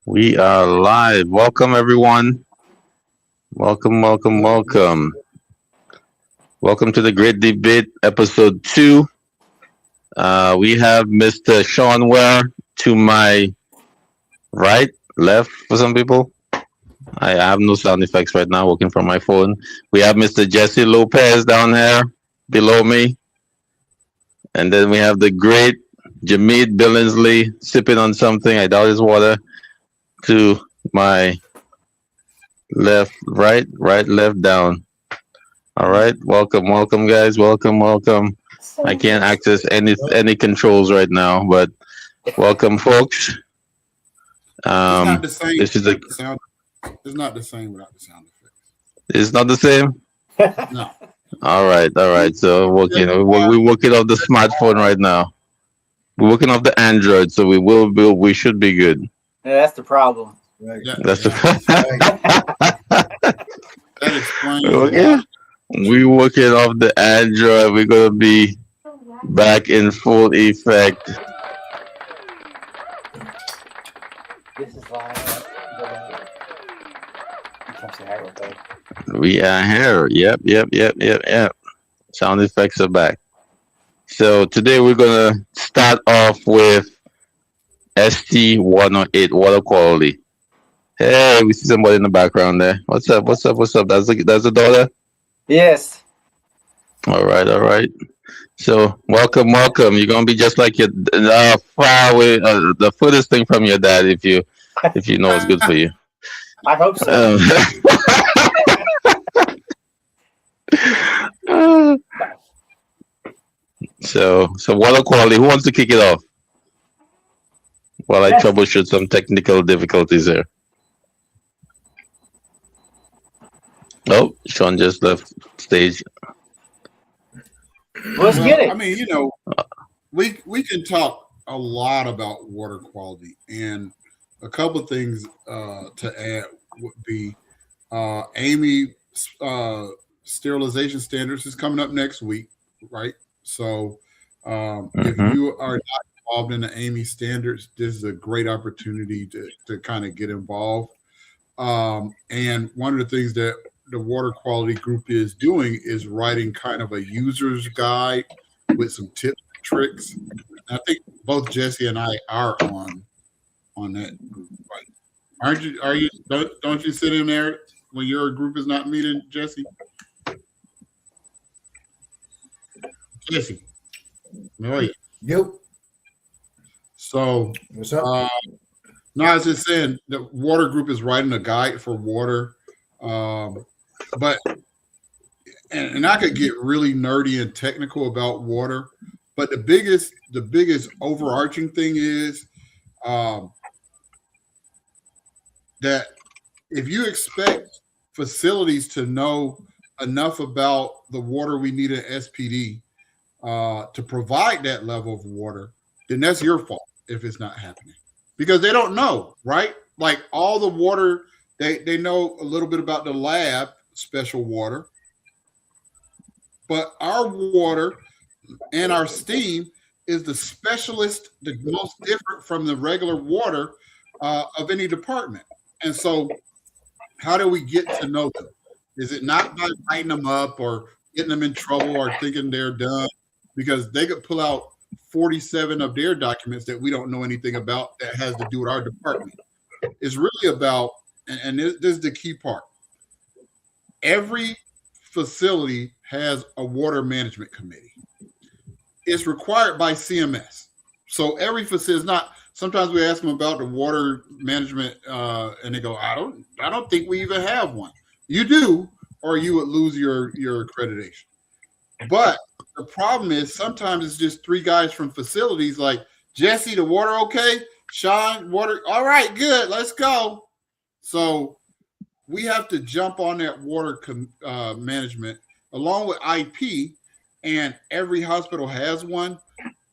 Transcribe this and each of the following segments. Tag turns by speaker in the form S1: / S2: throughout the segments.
S1: We are live. Welcome, everyone. Welcome, welcome, welcome. Welcome to the Great Debate, episode 2. We have Mr. Sean Ware to my right, left for some people. I have no sound effects right now working from my phone. We have Mr. Jesse Lopez down here below me. And then we have the great Jameed Billingsley sipping on something. I doubt it's water. To my left, right, left, down. All right, welcome, guys. Welcome. I can't access any controls right now, but welcome, folks.
S2: It's not the same.
S1: This is a.
S2: Sound. It's not the same without the sound effects.
S1: It's not the same.
S2: No.
S1: All right. So we're working off the smartphone right now. We're working off the Android, so we should be good.
S3: Yeah, that's the problem.
S2: Right.
S1: That's
S2: That explains.
S1: okay. We working off the Android. We're gonna be back in full effect.
S3: This is live.
S1: We are here. Yep. Sound effects are back. So today we're gonna start off with ST108 water quality. Hey, we see somebody in the background there. What's up? That's the daughter?
S3: Yes.
S1: All right. So welcome. You're gonna be just like your far away, the furthest thing from your dad if you know what's good for you.
S3: I hope so.
S1: So water quality. Who wants to kick it off? While I troubleshoot some technical difficulties here. Oh, Sean just left stage.
S3: Let's get it.
S2: I mean, we can talk a lot about water quality, and a couple of things to add would be Amy sterilization standards is coming up next week, right? So if you are not involved in the Amy standards, this is a great opportunity to kind of get involved. And one of the things that the water quality group is doing is writing kind of a user's guide with some tips and tricks. I think both Jesse and I are on that group. Right? Aren't you? Are you? Don't you sit in there when your group is not meeting, Jesse? Jesse, how are you?
S4: Yep.
S2: So
S4: What's up?
S2: no, I was just saying the water group is writing a guide for water. But I could get really nerdy and technical about water, but the biggest overarching thing is that if you expect facilities to know enough about the water we need at SPD to provide that level of water, then that's your fault if it's not happening, because they don't know, right? Like all the water, they know a little bit about the lab special water, but our water and our steam is the specialist, the most different from the regular water of any department. And so how do we get to know them? Is it not by writing them up or getting them in trouble or thinking they're done? Because they could pull out 47 of their documents that we don't know anything about that has to do with our department. It's really about, and this is the key part, every facility has a water management committee. It's required by CMS. So every facility is not, sometimes we ask them about the water management and they go, I don't think we even have one. You do, or you would lose your accreditation. But the problem is sometimes it's just three guys from facilities like, Jesse, the water okay? Sean, water, all right, good, let's go. So we have to jump on that water management along with IP, and every hospital has one.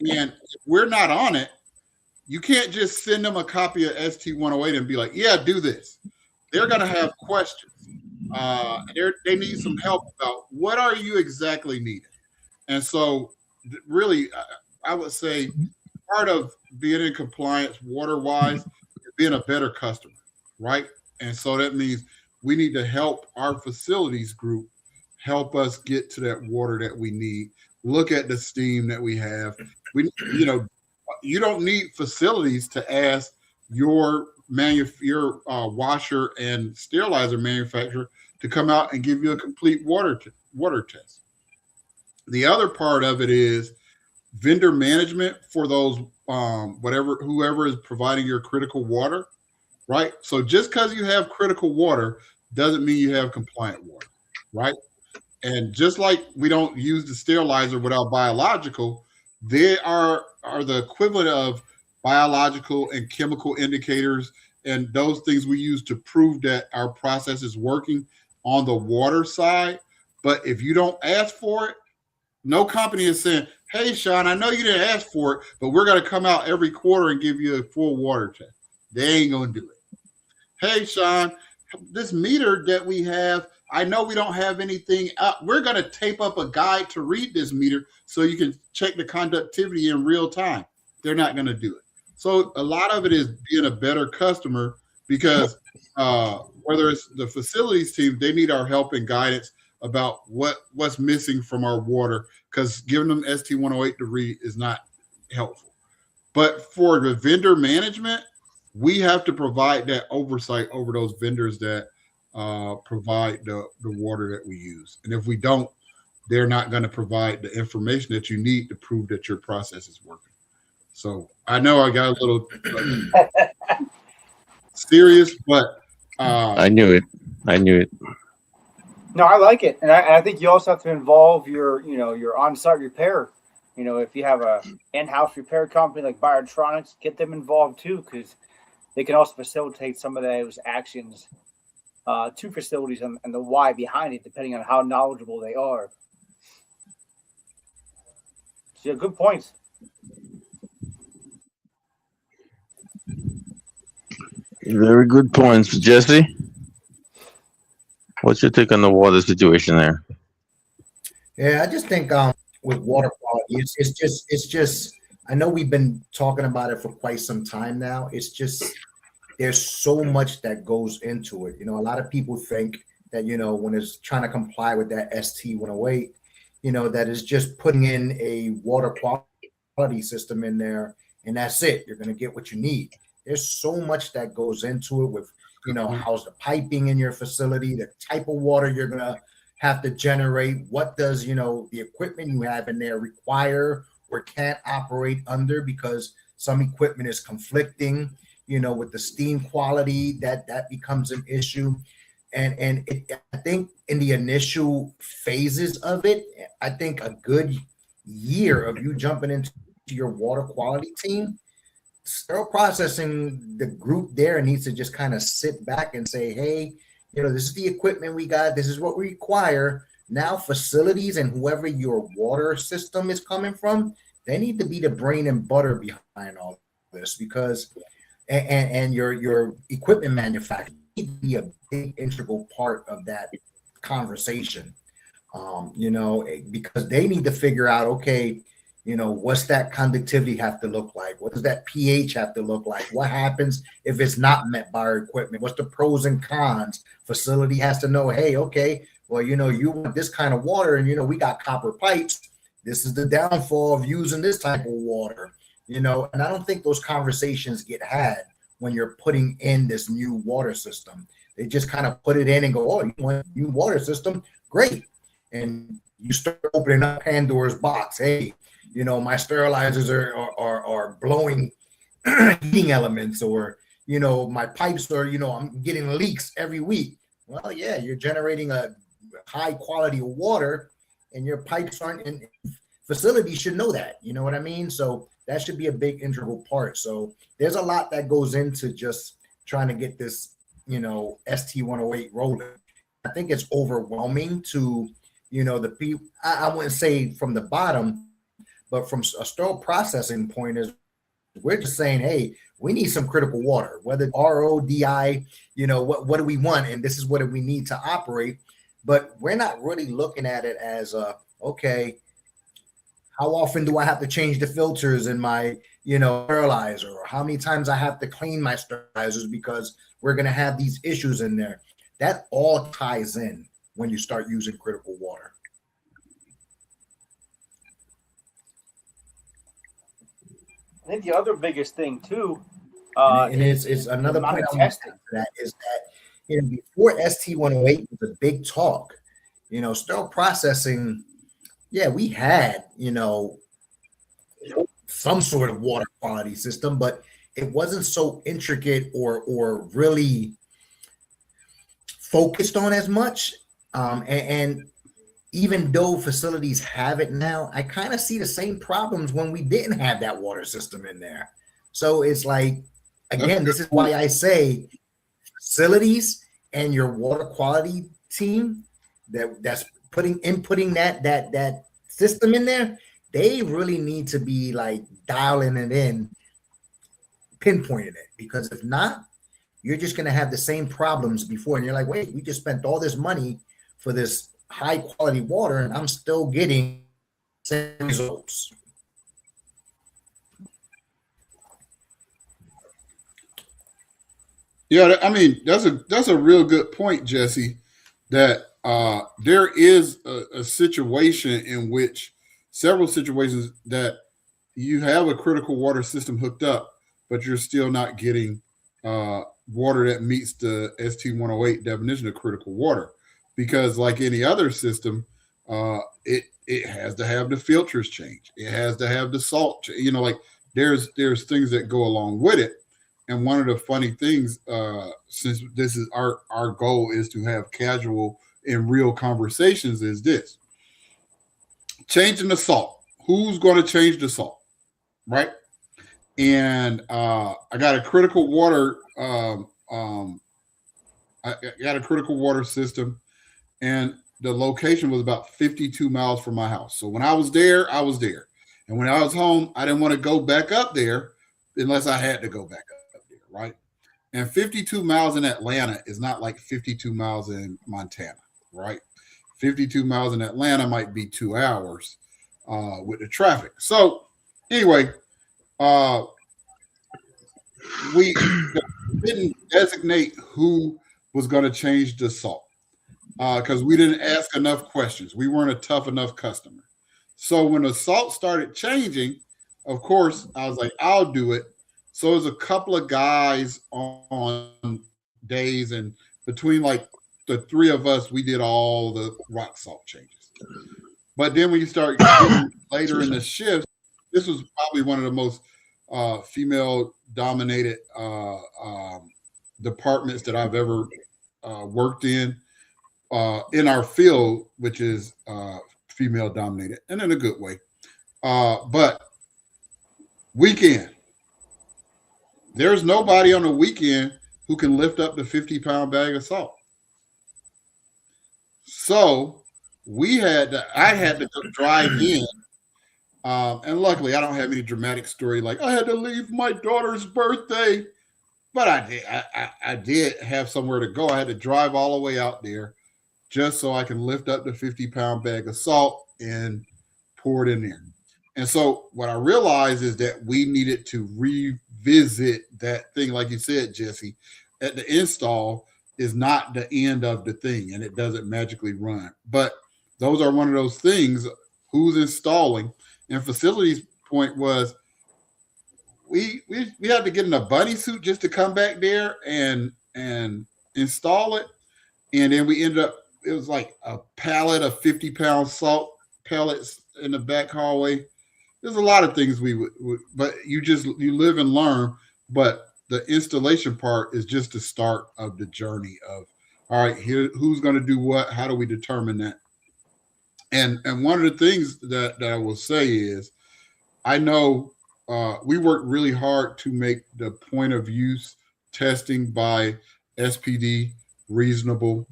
S2: And if we're not on it, you can't just send them a copy of ST108 and be like, yeah, do this. They're going to have questions. They need some help about what are you exactly needing. And so really, I would say part of being in compliance water-wise is being a better customer, right? And so that means we need to help our facilities group help us get to that water that we need. Look at the steam that we have. You don't need facilities to ask your washer and sterilizer manufacturer to come out and give you a complete water test. The other part of it is vendor management for those whoever is providing your critical water, right? So just because you have critical water doesn't mean you have compliant water, right? And just like we don't use the sterilizer without biological, they are the equivalent of biological and chemical indicators and those things we use to prove that our process is working on the water side. But if you don't ask for it, no company is saying, hey, Sean, I know you didn't ask for it, but we're going to come out every quarter and give you a full water test. They ain't going to do it. Hey, Sean, this meter that we have, I know we don't have anything up. We're going to tape up a guide to read this meter so you can check the conductivity in real time. They're not going to do it. So a lot of it is being a better customer because whether it's the facilities team, they need our help and guidance about what's missing from our water, because giving them ST108 to read is not helpful. But for the vendor management, we have to provide that oversight over those vendors that provide the water that we use. And if we don't, they're not going to provide the information that you need to prove that your process is working. So I know I got a little serious, but
S1: I knew it.
S3: No, I like it, and I think you also have to involve your on-site repair. If you have a in-house repair company like Biotronics, get them involved too, because they can also facilitate some of those actions to facilities and the why behind it, depending on how knowledgeable they are. So, yeah, good points.
S1: Very good points, Jesse. What's your take on the water situation there?
S4: Yeah, I just think with water quality, it's just. I know we've been talking about it for quite some time now. It's just there's so much that goes into it. A lot of people think that when it's trying to comply with that ST108, that is just putting in a water quality system in there and that's it. You're going to get what you need. There's so much that goes into it with how's the piping in your facility, the type of water you're going to have to generate. What does, the equipment you have in there require or can't operate under, because some equipment is conflicting, with the steam quality, that becomes an issue. And I think in the initial phases of it, I think a good year of you jumping into your water quality team, sterile processing, the group there needs to just kind of sit back and say, hey, this is the equipment we got. This is what we require. Now facilities and whoever your water system is coming from, they need to be the brain and butter behind all this, because and your equipment manufacturer need to be a big integral part of that conversation. Because they need to figure out, okay, what's that conductivity have to look like? What does that pH have to look like? What happens if it's not met by our equipment? What's the pros and cons? Facility has to know, hey, okay, well, you want this kind of water and, we got copper pipes. This is the downfall of using this type of water, and I don't think those conversations get had when you're putting in this new water system. They just kind of put it in and go, oh, you want a new water system? Great. And you start opening up Pandora's box. Hey, my sterilizers are blowing heating elements, or, my pipes are, I'm getting leaks every week. Well, yeah, you're generating a high quality of water and your pipes aren't in. Facilities should know that, you know what I mean? So that should be a big integral part. So there's a lot that goes into just trying to get this, ST108 rolling. I think it's overwhelming to, the people, I wouldn't say from the bottom, but from a sterile processing point is we're just saying, hey, we need some critical water, whether RO, DI, what do we want? And this is what we need to operate. But we're not really looking at it as okay, how often do I have to change the filters in my sterilizer, or how many times I have to clean my sterilizers because we're going to have these issues in there. That all ties in when you start using critical water.
S3: I think the other biggest thing too,
S4: And it's another
S3: amount
S4: point
S3: of
S4: I want to
S3: testing.
S4: add to that is that before ST108 was a big talk, sterile processing, yeah, we had some sort of water quality system, but it wasn't so intricate or really focused on as much. And even though facilities have it now, I kind of see the same problems when we didn't have that water system in there. So it's like, again, this is why I say facilities and your water quality team that's inputting that system in there, they really need to be like dialing it in, pinpointing it, because if not, you're just going to have the same problems before. And you're like, wait, we just spent all this money for this high quality water and I'm still getting same results.
S2: Yeah, I mean that's a real good point, Jesse. That there is a situation in which several situations that you have a critical water system hooked up, but you're still not getting water that meets the ST108 definition of critical water, because like any other system, it has to have the filters change, it has to have the salt, like there's things that go along with it. And one of the funny things, since this is our goal is to have casual and real conversations, is this: changing the salt. Who's going to change the salt, right? And I got a critical water. I got a critical water system, and the location was about 52 miles from my house. So when I was there, I was there, and when I was home, I didn't want to go back up there unless I had to go back up there, right? And 52 miles in Atlanta is not like 52 miles in Montana, right? 52 miles in Atlanta might be 2 hours with the traffic. So anyway, we didn't designate who was going to change the salt because we didn't ask enough questions. We weren't a tough enough customer. So when the salt started changing, of course, I was like, I'll do it. So it was a couple of guys on days, and between like the three of us, we did all the rock salt changes. But then when you start getting later in the shift, this was probably one of the most female dominated departments that I've ever worked in our field, which is female dominated and in a good way. But weekend, there's nobody on the weekend who can lift up the 50-pound bag of salt. So I had to drive in. And luckily, I don't have any dramatic story like I had to leave my daughter's birthday, but I did have somewhere to go. I had to drive all the way out there just so I can lift up the 50-pound bag of salt and pour it in there. And so what I realized is that we needed to revisit that thing, like you said, Jesse. At the install is not the end of the thing, and it doesn't magically run. But those are one of those things. Who's installing? And facilities point was we had to get in a bunny suit just to come back there and install it. And then we ended up, it was like a pallet of 50-pound salt pellets in the back hallway. There's a lot of things we would, but you live and learn. But the installation part is just the start of the journey of, all right, here, who's going to do what? How do we determine that? And one of the things that I will say is, I know we worked really hard to make the point of use testing by SPD reasonable,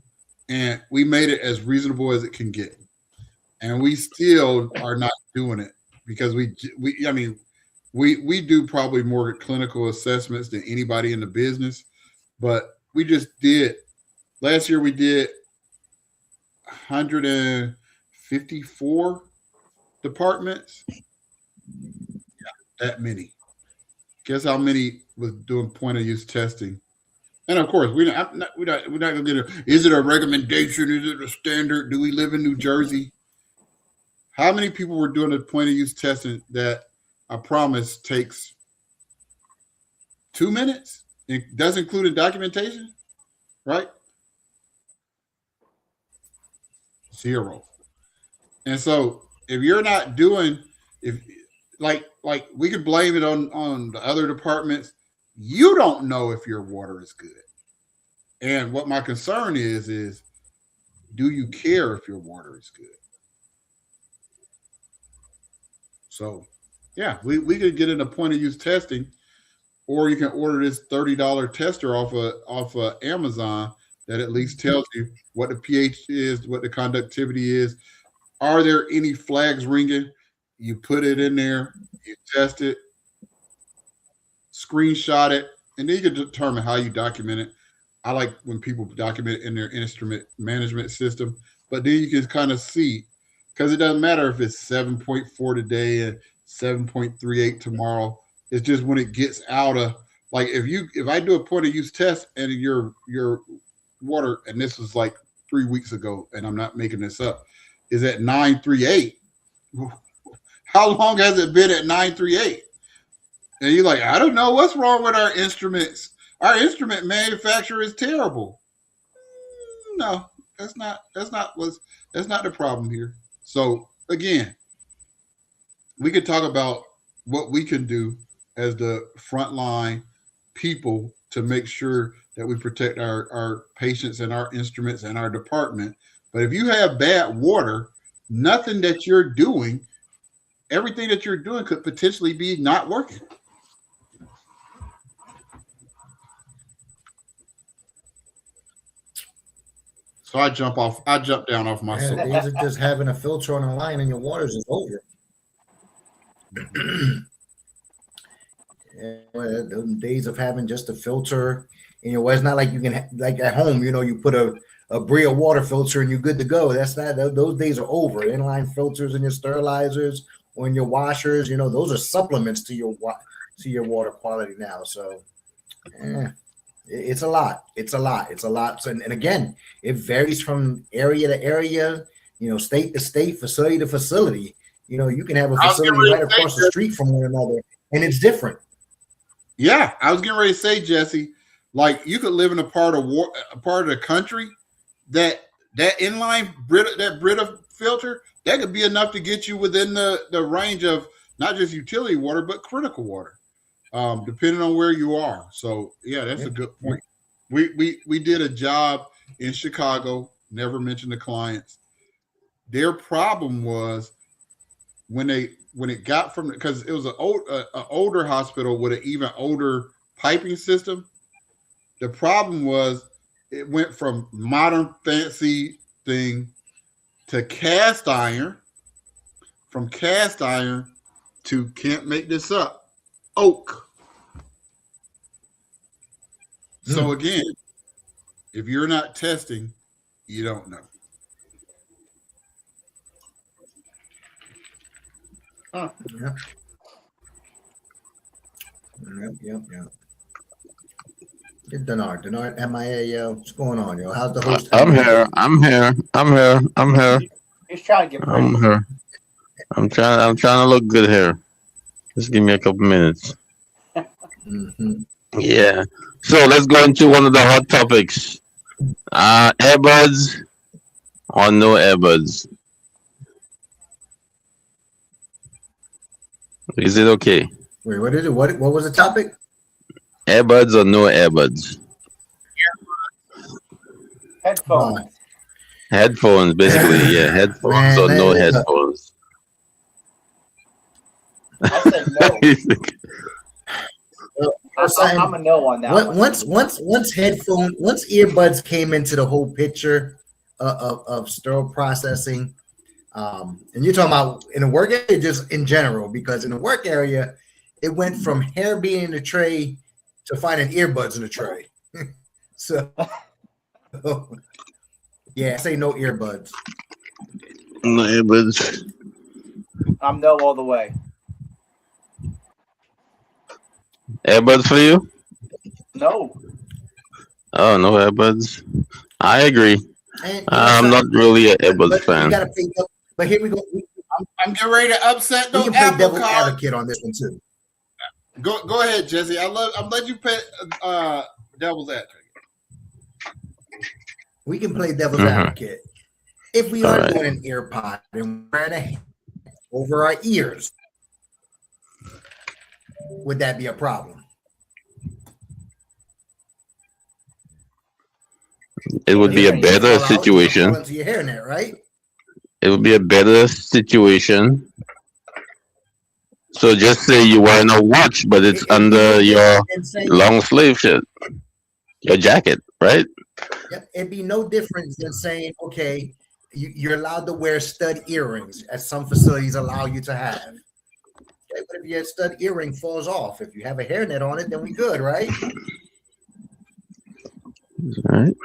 S2: and we made it as reasonable as it can get. And we still are not doing it because we do probably more clinical assessments than anybody in the business, but we just did. Last year we did 154 departments. Yeah, that many. Guess how many was doing point of use testing? And of course, we're not gonna get it. Is it a recommendation? Is it a standard? Do we live in New Jersey? How many people were doing the point of use testing that I promise takes 2 minutes? It does include a documentation, right? 0. And so if you're not doing, if like we could blame it on the other departments, you don't know if your water is good. And what my concern is do you care if your water is good? So yeah, we could get into point of use testing, or you can order this $30 tester off of Amazon that at least tells you what the pH is, what the conductivity is. Are there any flags ringing? You put it in there, you test it, screenshot it, and then you can determine how you document it. I like when people document it in their instrument management system, but then you can kind of see, because it doesn't matter if it's 7.4 today and 7.38 tomorrow. It's just when it gets out of, like, if I do a point of use test and your water, and this was like 3 weeks ago, and I'm not making this up, is at 938. How long has it been at 938? And you're like, I don't know what's wrong with our instruments. Our instrument manufacturer is terrible. No, that's not the problem here. So again, we could talk about what we can do as the frontline people to make sure that we protect our patients and our instruments and our department. But if you have bad water, nothing that you're doing, everything that you're doing could potentially be not working. So I jump down off my soap.
S4: Days of just having a filter on a line in your waters is over. The days of having just a filter in your water, it's not like you can, like at home, you put a Bria water filter and you're good to go. That's not, those days are over. Inline filters in your sterilizers or in your washers, those are supplements to your water quality now. So it's a lot. So, and again, it varies from area to area, state to state, facility to facility. You can have a facility right across the street from one another, and it's different.
S2: Yeah, I was getting ready to say, Jesse, like you could live in a part of the country that inline Brita filter, that could be enough to get you within the range of not just utility water but critical water, depending on where you are. So yeah, that's a good point. We did a job in Chicago. Never mentioned the clients. Their problem was when it got from, because it was an older hospital with an even older piping system. The problem was it went from modern fancy thing to cast iron, from cast iron to, can't make this up, oak. So again, if you're not testing, you don't know.
S4: Huh. Yep. Get Denard, MIA, yo. What's going on, yo? How's the host?
S1: I'm here.
S3: He's trying to get ready.
S1: I'm here. I'm trying to look good here. Just give me a couple minutes. Yeah. So let's go into one of the hot topics. Earbuds or no earbuds? Is it okay?
S4: Wait, what is it? What was the topic?
S1: Earbuds or no earbuds?
S3: Headphones.
S1: Headphones, basically. Yeah, headphones or no headphones.
S3: I said no. I'm a no on that.
S4: Once earbuds came into the whole picture of sterile processing, and you're talking about in the work area, just in general, because in the work area, it went from hair being in the tray to finding earbuds in the tray. So, yeah, I say no earbuds.
S1: No earbuds.
S3: I'm no all the way.
S1: Earbuds for you?
S3: No.
S1: Oh, no Earbuds. I agree.
S4: And
S1: I'm not really an Earbuds
S4: but we
S1: fan.
S4: gotta play. But here we go.
S2: I'm getting ready to upset
S4: We
S2: those
S4: can play
S2: apple
S4: devil's
S2: cards.
S4: advocate on this one too.
S2: Go ahead, Jesse. I'm letting you play devil's advocate.
S4: We can play devil's
S1: Mhm.
S4: advocate. If we
S1: All
S4: are
S1: right.
S4: doing an ear pod and wearing a over our ears, would that be a problem?
S1: It would be a
S3: You
S1: better
S4: Fall out, you fall
S1: situation.
S4: into your hairnet, right?
S1: It would be a better situation. So just say you're wearing a watch, but it's
S4: It'd be
S1: under
S4: no
S1: your
S4: different than saying-
S1: long sleeve shirt, your jacket, right?
S4: Yep, it'd be no different than saying, okay, you're allowed to wear stud earrings, as some facilities allow you to have. Okay, but if your stud earring falls off, if you have a hairnet on it, then we good, right?
S1: All right.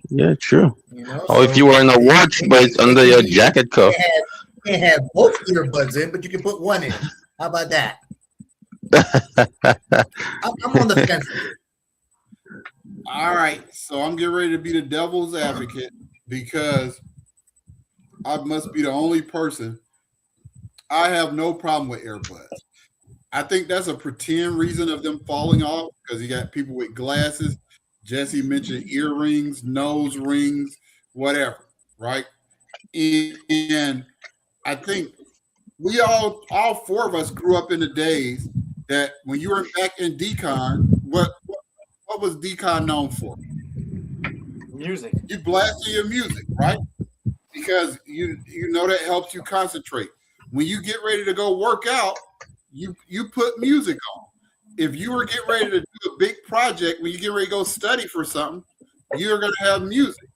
S1: Yeah, true.
S4: You know.
S1: Or if
S4: so
S1: you're wearing a watch, but it's under your jacket cuff.
S4: You can't have both earbuds in, but you can put one in. How about that? I'm on the fence.
S2: All right, so I'm getting ready to be the devil's advocate because I must be the only person. I have no problem with earbuds. I think that's a pretend reason of them falling off because you got people with glasses. Jesse mentioned earrings, nose rings, whatever, right? And I think we all four of us grew up in the days that when you were back in decon, what was decon known for?
S3: Music.
S2: You blasting your music, right? Because you know that helps you concentrate. When you get ready to go work out, you put music on. If you were getting ready to do a big project, when you get ready to go study for something, you're going to have music.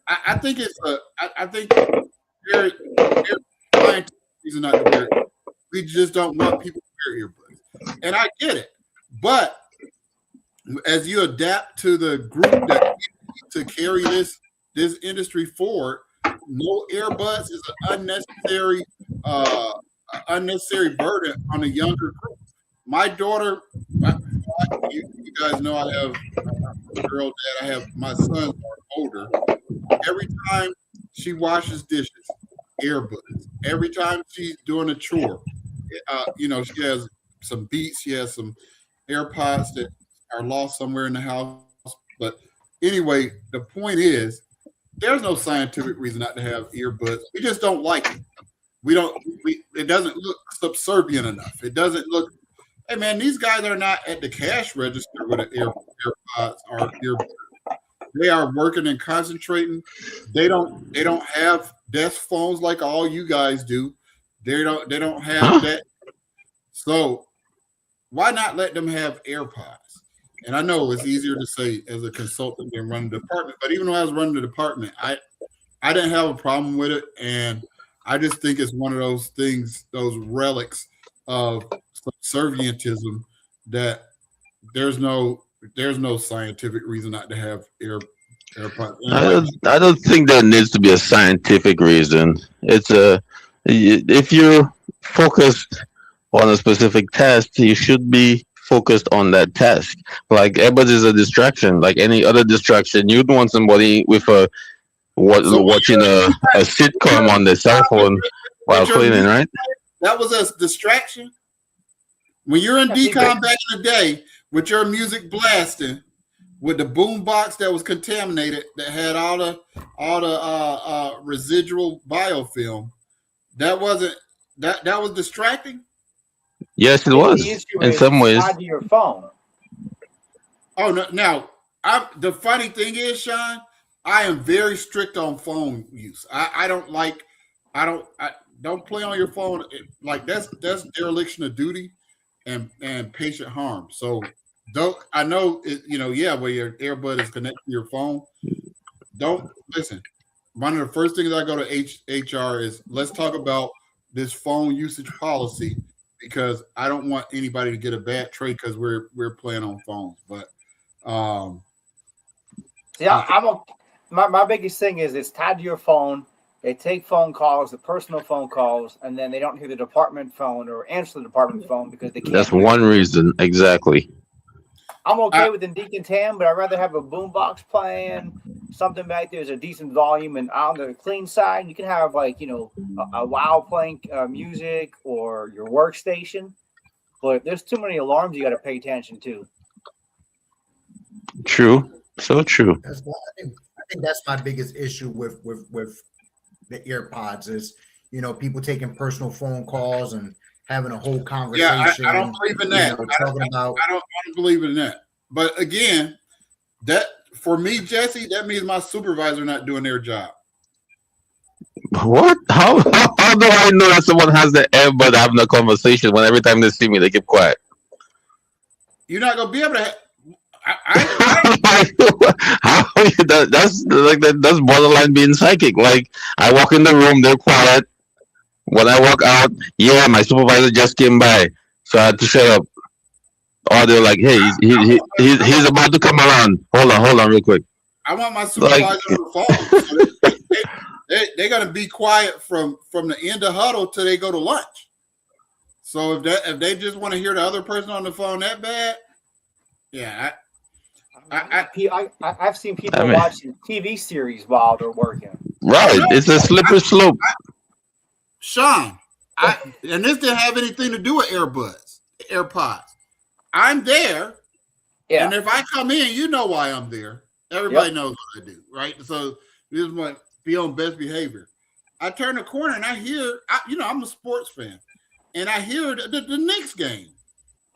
S2: I think it's I think very scientific reason not to wear it. We just don't want people to wear earbuds, and I get it. But as you adapt to the group that to carry this industry forward, no earbuds is an unnecessary burden on a younger group. My daughter, you guys know I have a girl dad. I have my sons are older. Every time she washes dishes, earbuds. Every time she's doing a chore, she has some Beats. She has some AirPods that are lost somewhere in the house. But anyway, the point is, there's no scientific reason not to have earbuds. We just don't like it. It doesn't look subservient enough. It doesn't look. Hey man, these guys are not at the cash register with an AirPods or earbuds. They are working and concentrating. They don't have desk phones like all you guys do. They don't have that. So why not let them have AirPods? And I know it's easier to say as a consultant than running the department, but even though I was running the department, I didn't have a problem with it. And I just think it's one of those things, those relics of subservientism that there's no scientific reason not to have AirPods.
S1: I don't think there needs to be a scientific reason. It's if you're focused on a specific task, you should be focused on that task. Like earbuds is a distraction, like any other distraction. You'd want somebody with watching a sitcom on their cell phone while cleaning, right?
S2: That was a distraction. When you're in decon back in the day with your music blasting, with the boom box that was contaminated, that had all the residual biofilm, that was distracting.
S1: Yes, it was in some ways.
S3: Tied to your phone.
S2: Oh no! Now, the funny thing is, Sean, I am very strict on phone use. I don't play on your phone. Like that's dereliction of duty and patient harm. So I know where your earbud is connected to your phone. Don't listen. One of the first things I go to HR is let's talk about this phone usage policy because I don't want anybody to get a bad trade because we're playing on phones. But
S3: my biggest thing is it's tied to your phone. They take phone calls, the personal phone calls, and then they don't hear the department phone or answer the department phone because they can't.
S1: That's one reason. Exactly.
S3: I'm okay with Deacon Tam, but I'd rather have a boombox playing, something back there's a decent volume, and on the clean side, you can have like a WoW playing music or your workstation. But there's too many alarms you got to pay attention to.
S1: True. So true.
S4: That's why I think that's my biggest issue with the AirPods is people taking personal phone calls and having a whole conversation.
S2: I don't believe in that. I don't believe in that. But again, that for me, Jesse, that means my supervisor not doing their job.
S1: What? How do I know that someone has the earbud having a conversation when every time they see me they keep quiet?
S2: You're not gonna be able to.
S1: That's borderline being psychic. Like I walk in the room, they're quiet. When I walk out, yeah, my supervisor just came by, so I had to shut up. Or they're like, hey, he's about to come around. Hold on, real quick.
S2: I want my supervisor on the phone. So they're gonna be quiet from the end of huddle till they go to lunch. So if they just want to hear the other person on the phone that bad, yeah.
S3: I've seen people watching TV series while they're working.
S1: Right, it's a slippery slope.
S2: Sean, and this didn't have anything to do with AirPods. I'm there, and if I come in, you know why I'm there. Everybody knows what I do, right? So this is what be on best behavior. I turn the corner and I hear, I'm a sports fan, and I hear the Knicks game.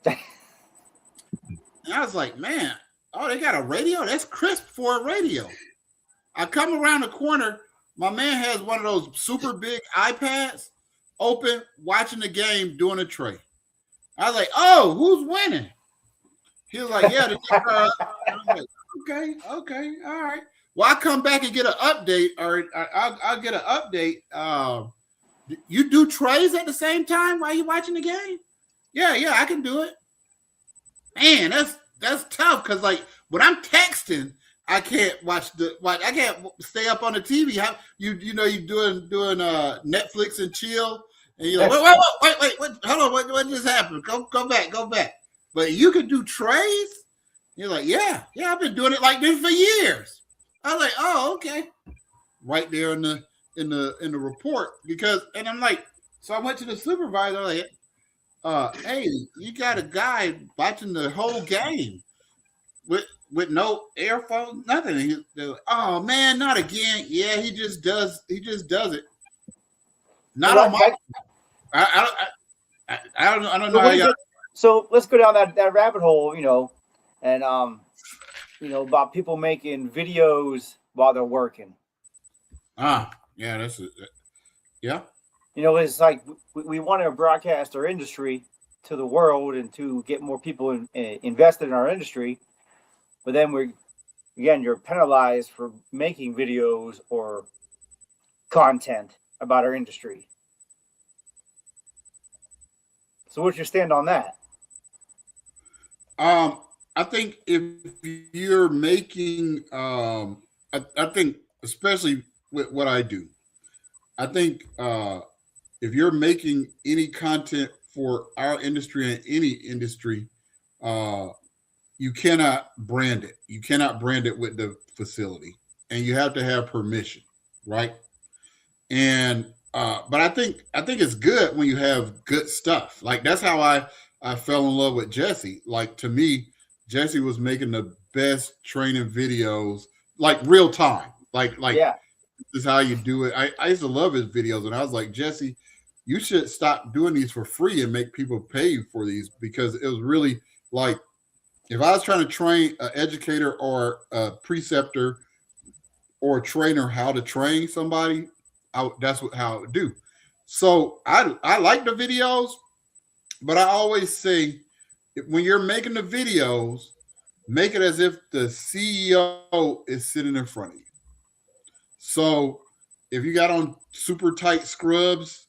S2: And I was like, man, they got a radio? That's crisp for a radio. I come around the corner. My man has one of those super big iPads open, watching the game, doing a trade. I was like, oh, who's winning? He was like, yeah. I'm like, okay, all right. Well, I come back and get an update, or I'll get an update. You do trades at the same time while you're watching the game? Yeah, I can do it. Man, that's tough because like when I'm texting, I can't I can't stay up on the TV. How you doing Netflix and chill, and you're like, wait, hold on, what just happened? Go back. But you can do trades. You're like, yeah, I've been doing it like this for years. I was like, oh, okay, right there in the report and I'm like, so I went to the supervisor like. Hey, you got a guy watching the whole game with no earphones, nothing. They're like, oh man, not again. Yeah, he just does it. Not on my. I don't know how you.
S3: So let's go down that rabbit hole, and about people making videos while they're working.
S2: Yeah, that's it. Yeah.
S3: It's like we want to broadcast our industry to the world and to get more people invested in our industry. But then you're penalized for making videos or content about our industry. So what's your stand on that?
S2: I think if you're making, I think especially with what I do, I think if you're making any content for our industry and any industry, you cannot brand it. You cannot brand it with the facility, and you have to have permission, right? And but I think it's good when you have good stuff. Like that's how I fell in love with Jesse. Like to me, Jesse was making the best training videos, like real time. Like yeah. This is how you do it. I used to love his videos, and I was like, Jesse, you should stop doing these for free and make people pay you for these, because it was really like if I was trying to train an educator or a preceptor or a trainer how to train somebody, that's how I would do. So I like the videos, but I always say when you're making the videos, make it as if the CEO is sitting in front of you. So if you got on super tight scrubs,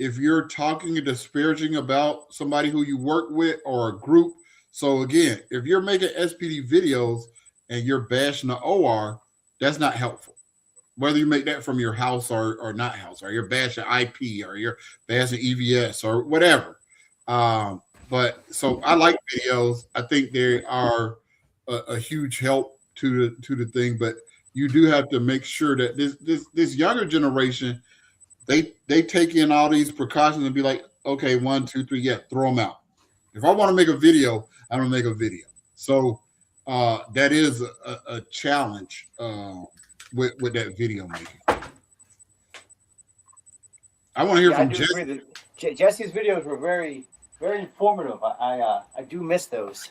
S2: if you're talking and disparaging about somebody who you work with or a group. So again, if you're making SPD videos and you're bashing the OR, that's not helpful. whether you make that from your house or not house, or you're bashing IP or you're bashing EVS or whatever. But so I like videos. I think they are a huge help to the thing, but you do have to make sure that this younger generation, they take in all these precautions and be like, okay, 1, 2, 3, yeah, throw them out. If I want to make a video, I'm gonna make a video. So that is a challenge with that video making. I want to hear from Jesse.
S3: Jesse's videos were very, very informative. I do miss those.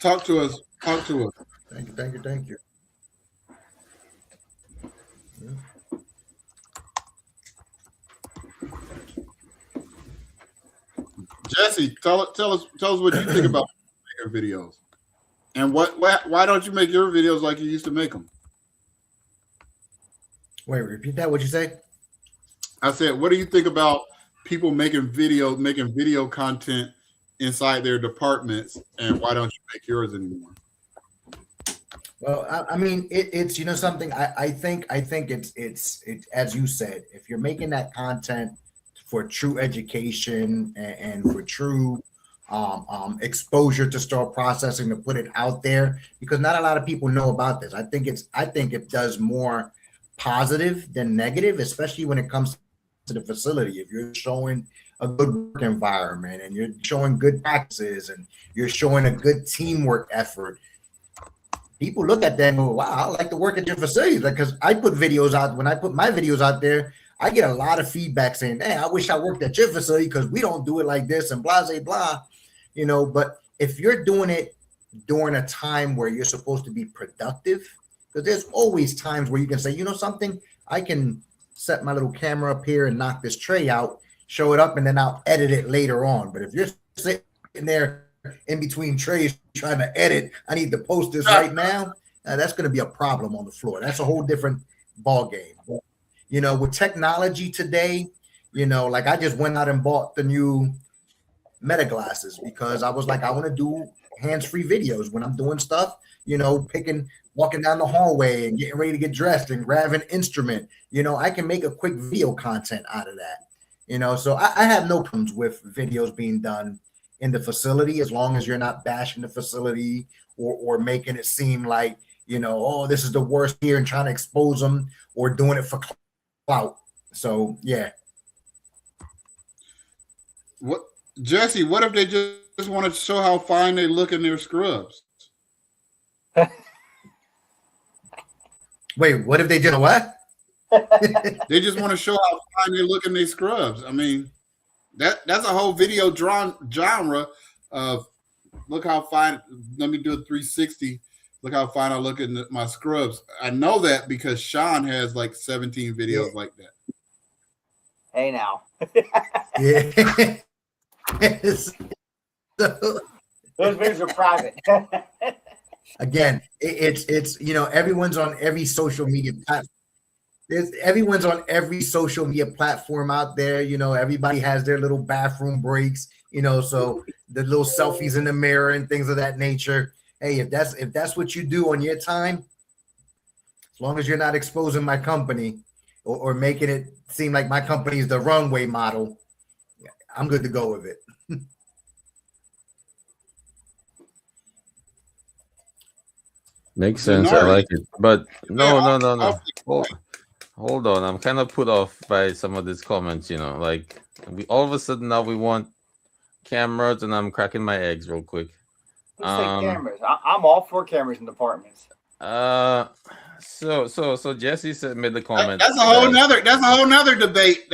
S2: Talk to us. Talk to us.
S4: Thank you.
S2: Jesse, tell us what you think about making videos, and why don't you make your videos like you used to make them?
S4: Wait, repeat that. What'd you say?
S2: I said, what do you think about people making video content inside their departments, and why don't you make yours anymore?
S4: Well, I mean, it's something. I think it's as you said. If you're making that content for true education and for true exposure to sterile processing, to put it out there, because not a lot of people know about this. I think it does more positive than negative, especially when it comes to the facility. If you're showing a good work environment and you're showing good practices and you're showing a good teamwork effort, people look at them and go, wow, I like to work at your facilities. Because I put videos out. When I put my videos out there, I get a lot of feedback saying, hey, I wish I worked at your facility because we don't do it like this and blah, blah, blah. But if you're doing it during a time where you're supposed to be productive, because there's always times where you can say, something, I can set my little camera up here and knock this tray out, show it up, and then I'll edit it later on. But if you're sitting there in between trays trying to edit, I need to post this right now, that's going to be a problem on the floor. That's a whole different ball game. With technology today, like I just went out and bought the new Meta glasses because I was like, I want to do hands-free videos when I'm doing stuff, walking down the hallway and getting ready to get dressed and grab an instrument. I can make a quick video content out of that. So I have no problems with videos being done in the facility, as long as you're not bashing the facility or making it seem like, oh, this is the worst here and trying to expose them or doing it for clout. So, yeah.
S2: What, Jesse, what if they just want to show how fine they look in their scrubs?
S4: Wait, what if they did a what?
S2: They just want to show how fine they look in their scrubs. I mean, that's a whole video genre of look how fine. Let me do a 360. Look how fine I look in my scrubs. I know that because Sean has like 17 videos like that.
S3: Hey now.
S4: Yeah.
S3: Those videos are private.
S4: Again, it's everyone's on every social media platform. Everyone's on every social media platform out there. Everybody has their little bathroom breaks. So the little selfies in the mirror and things of that nature. Hey, if that's what you do on your time, as long as you're not exposing my company or making it seem like my company is the runway model, I'm good to go with it.
S1: Makes sense. I like it. But no. Hold on. I'm kind of put off by some of these comments, like we all of a sudden now we want cameras, and I'm cracking my eggs real quick.
S3: Cameras. I'm all for cameras in departments.
S1: So Jesse made the comment.
S2: That's a whole nother debate.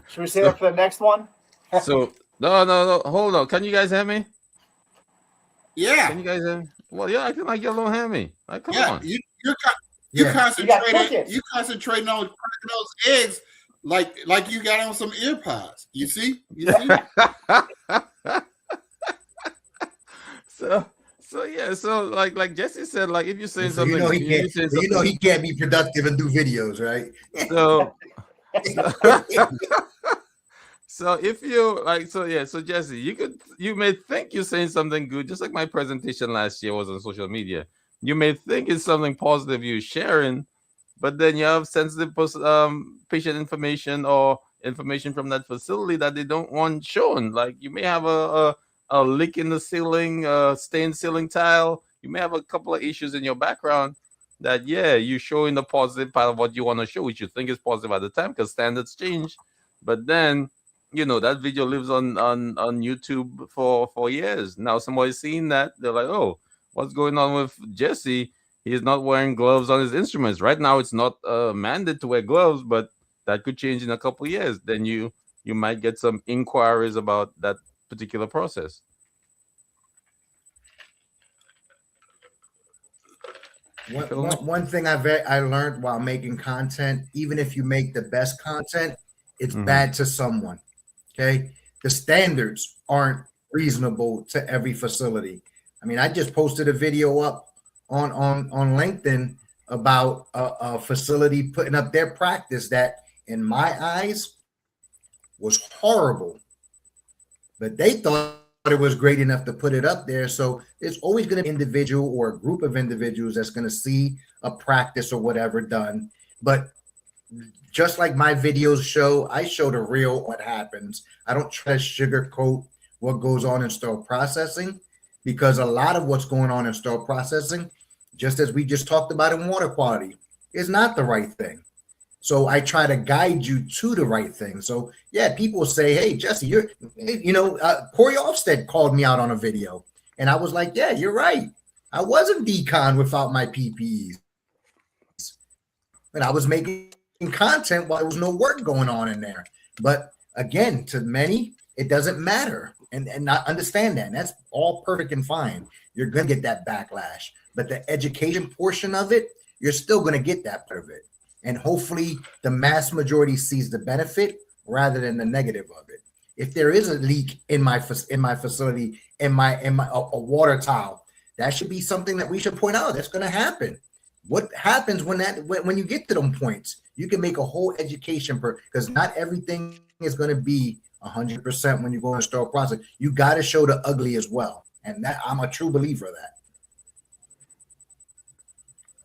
S3: Should we say that for the next one?
S1: So no. Hold on. Can you guys hear me?
S2: Yeah.
S1: Can you guys hear me? Well, yeah, I can like you don't hear me. Like, come on.
S2: You're concentrating on cracking those eggs like you got on some earpods. You see?
S1: So yeah, so like Jesse said, like if you're saying
S4: so
S1: something,
S4: he can't be productive and do videos, right?
S1: So if you like, so yeah, so Jesse, you may think you're saying something good, just like my presentation last year was on social media. You may think it's something positive you're sharing, but then you have sensitive patient information or information from that facility that they don't want shown. Like you may have a leak in the ceiling, stained ceiling tile. You may have a couple of issues in your background that yeah, you're showing the positive part of what you want to show, which you think is positive at the time because standards change. But then that video lives on YouTube for years. Now somebody's seeing that, they're like, oh, what's going on with Jesse? He's not wearing gloves on his instruments right now. It's not mandated to wear gloves, but that could change in a couple of years. Then you might get some inquiries about that particular process. You feel me?
S4: One thing I learned while making content, even if you make the best content, it's bad to someone. Okay, the standards aren't reasonable to every facility. I mean, I just posted a video up on LinkedIn about a facility putting up their practice that, in my eyes, was horrible, but they thought it was great enough to put it up there. So there's always going to be an individual or a group of individuals that's going to see a practice or whatever done. But just like my videos show, I show the real what happens. I don't try to sugarcoat what goes on in sterile processing, because a lot of what's going on in sterile processing, just as we just talked about in water quality, is not the right thing. So I try to guide you to the right thing. So yeah, people say, "Hey, Jesse, Corey Ofsted called me out on a video," and I was like, "Yeah, you're right. I wasn't decon without my PPEs, and I was making content while there was no work going on in there." But again, to many, it doesn't matter, and not understand that. And that's all perfect and fine. You're gonna get that backlash, but the education portion of it, you're still gonna get that part of it. And hopefully the mass majority sees the benefit rather than the negative of it. If there is a leak in my facility, in my a water tile, that should be something that we should point out. That's going to happen. What happens when you get to them points? You can make a whole education because not everything is going to be 100% when you go in sterile process. You got to show the ugly as well, and that I'm a true believer of that.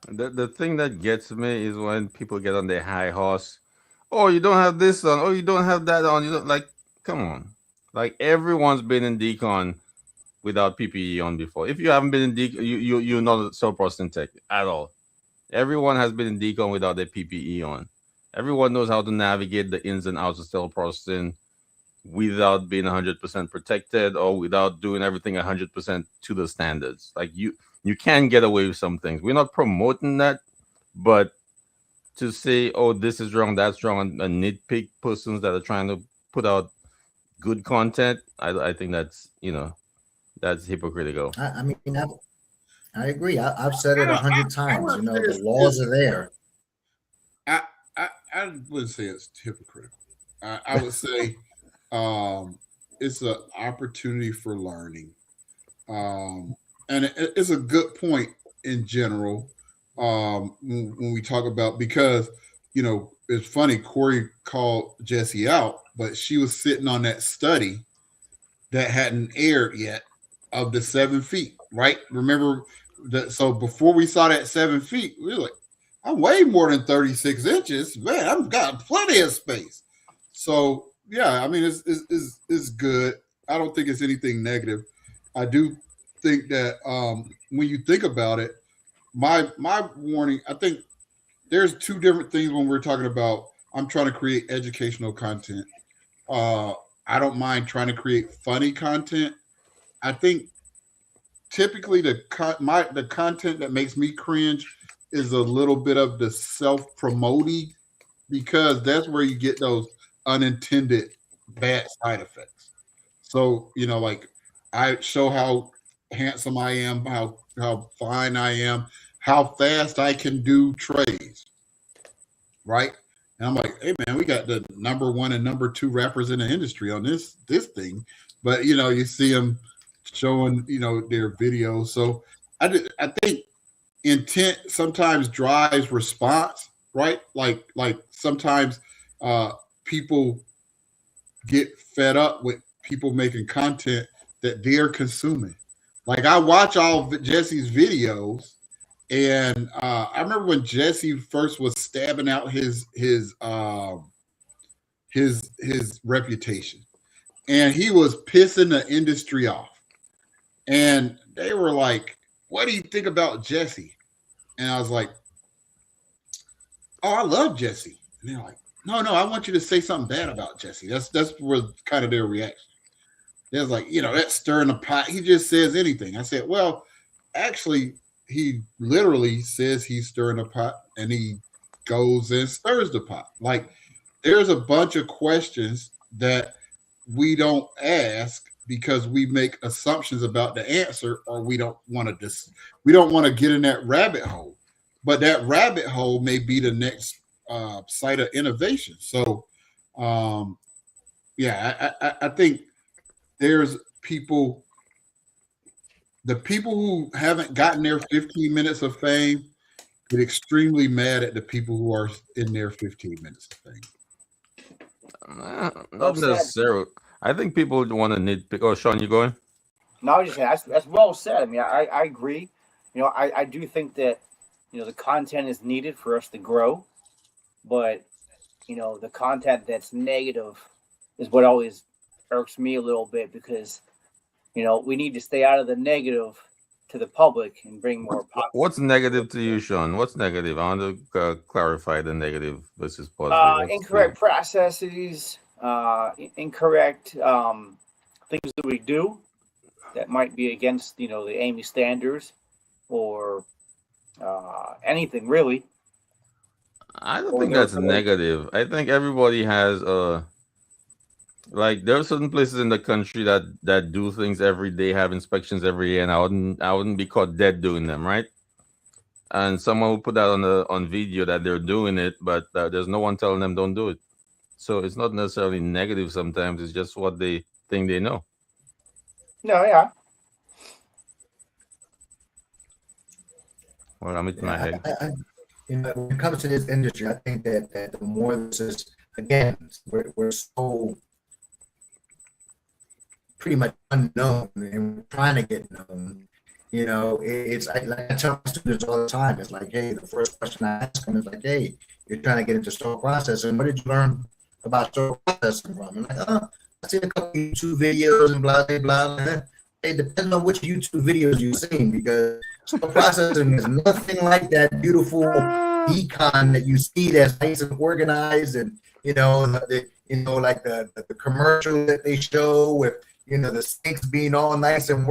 S1: The thing that gets me is when people get on their high horse. Oh, you don't have this on. Oh, you don't have that on. You don't like. Come on, like everyone's been in decon without PPE on before. If you haven't been in decon, you're not a sterile processing tech at all. Everyone has been in decon without their PPE on. Everyone knows how to navigate the ins and outs of sterile processing without being 100% protected or without doing everything 100% to the standards. Like you can get away with some things. We're not promoting that, but to say, oh, this is wrong, that's wrong, and nitpick persons that are trying to put out good content, I think that's hypocritical.
S4: I mean, I agree. I've said it 100 times. The laws are there.
S2: I wouldn't say it's hypocritical. I would say it's an opportunity for learning. And it's a good point in general when we talk about, because, it's funny, Corey called Jesse out, but she was sitting on that study that hadn't aired yet of the 7 feet, right? Remember that? So before we saw that 7 feet, we were like, I'm way more than 36 inches. Man, I've got plenty of space. So yeah, I mean, it's good. I don't think it's anything negative. I do think that when you think about it, my warning, I think there's two different things when we're talking about I'm trying to create educational content. I don't mind trying to create funny content. I think typically the content that makes me cringe is a little bit of the self-promoting, because that's where you get those unintended bad side effects. So, like I show how handsome I am, how fine I am, how fast I can do trays, right? And I'm like, hey man, we got the number 1 and number 2 rappers in the industry on this thing, but you see them showing their videos. So I think intent sometimes drives response, right? Like sometimes people get fed up with people making content that they're consuming. Like I watch all of Jesse's videos, and I remember when Jesse first was stabbing out his reputation, and he was pissing the industry off. And they were like, "What do you think about Jesse?" And I was like, "Oh, I love Jesse." And they're like, "No, no, I want you to say something bad about Jesse." That's where kind of their reaction. They was like, that's stirring the pot. He just says anything. I said, well, actually, he literally says he's stirring the pot, and he goes and stirs the pot. Like, there's a bunch of questions that we don't ask because we make assumptions about the answer, or we don't want to get in that rabbit hole. But that rabbit hole may be the next site of innovation. So, I think there's the people who haven't gotten their 15 minutes of fame get extremely mad at the people who are in their 15 minutes of fame.
S1: Not necessarily. I think people want to nitpick. Oh, Sean, you going?
S3: No, I was just saying, that's well said. I mean, I agree. I do think that, the content is needed for us to grow, but, the content that's negative is what always irks me a little bit, because, we need to stay out of the negative to the public and bring more positive.
S1: What's negative to you, Sean? What's negative? I want to clarify the negative versus positive.
S3: Incorrect processes, incorrect things that we do that might be against, the AMI standards, or anything really.
S1: I don't think that's negative. I think everybody has like there are certain places in the country that do things every day, have inspections every year, and I wouldn't be caught dead doing them, right? And someone will put that on video that they're doing it, but there's no one telling them don't do it. So it's not necessarily negative. Sometimes it's just what they think they know.
S3: No, yeah.
S1: Well, I'm in my head.
S4: When it comes to this industry, I think that the more this is, again, we're so pretty much unknown, and we're trying to get known. I tell my students all the time, it's like, hey, the first question I ask them is like, hey, you're trying to get into sterile processing. What did you learn about sterile processing from? I'm like, I seen a couple of YouTube videos and blah, blah, blah. It depends on which YouTube videos you've seen, because sterile processing is nothing like that beautiful econ that you see that's nice and organized, and like the commercial that they show with the sinks being all nice and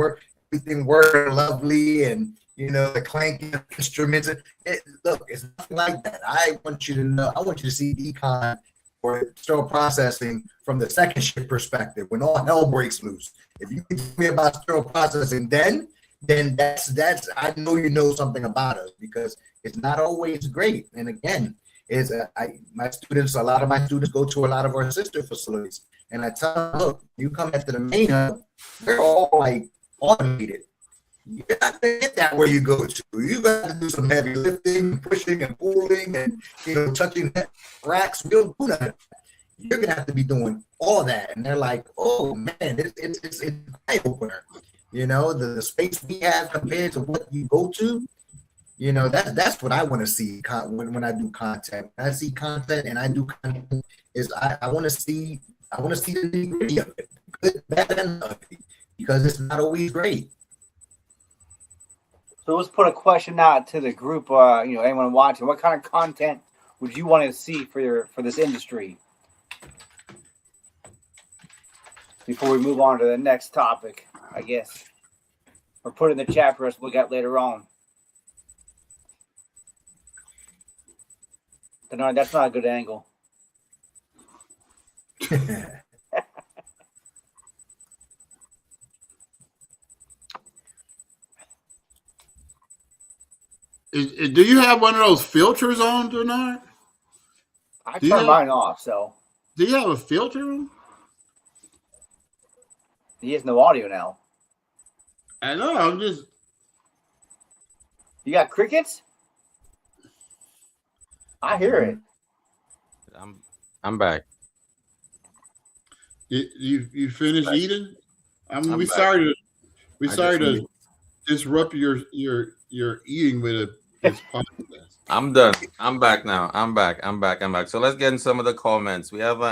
S4: everything working lovely, and the clanking instruments. Look, it's nothing like that. I want you to see econ or sterile processing from the second shift perspective, when all hell breaks loose. If you can tell me about sterile processing, then that's I know you know something about us, because it's not always great. And again, a lot of my students go to a lot of our sister facilities, and I tell them, look, you come into the main hub, they're all like automated. You're not gonna get that where you go to. You got to do some heavy lifting, pushing and pulling, and touching racks. We don't do that. You're gonna have to be doing all that. And they're like, oh man, it's an eye opener. The space we have compared to what you go to. That's what I want to see when I do content. When I see content and I do content, is I want to see the nitty-gritty of it, good, bad, and ugly, because it's not always great.
S3: So let's put a question out to the group. Anyone watching, what kind of content would you want to see for this industry? Before we move on to the next topic, I guess, or put it in the chat for us to look at later on. No, that's not a good angle.
S2: Do you have one of those filters on, Bernard?
S3: I turned mine off, so.
S2: Do you have a filter on?
S3: He has no audio now.
S2: I know, I'm just.
S3: You got crickets? I hear it.
S1: I'm back.
S2: You finished eating? I mean,
S1: I'm
S2: we
S1: back.
S2: sorry
S1: I
S2: to
S1: just-
S2: disrupt your eating with this podcast.
S1: I'm done. I'm back now. I'm back. So let's get in some of the comments. We have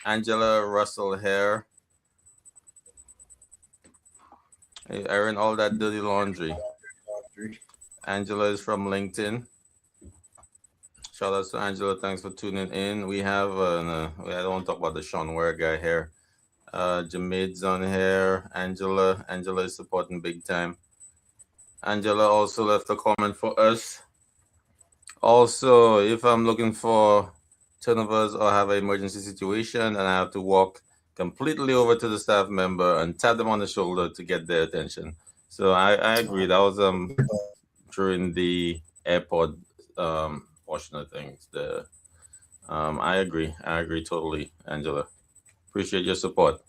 S1: Angela Russell here. Hey, airing all that dirty laundry. Angela is from LinkedIn. Shout out to Angela. Thanks for tuning in. We have, I don't want to talk about the Sean Ware guy here. Jameed's on here. Angela is supporting big time. Angela also left a comment for us. Also, if I'm looking for turnovers or have an emergency situation and I have to walk completely over to the staff member and tap them on the shoulder to get their attention. So I agree. That was during the airport portion of things. I agree totally, Angela. Appreciate your support.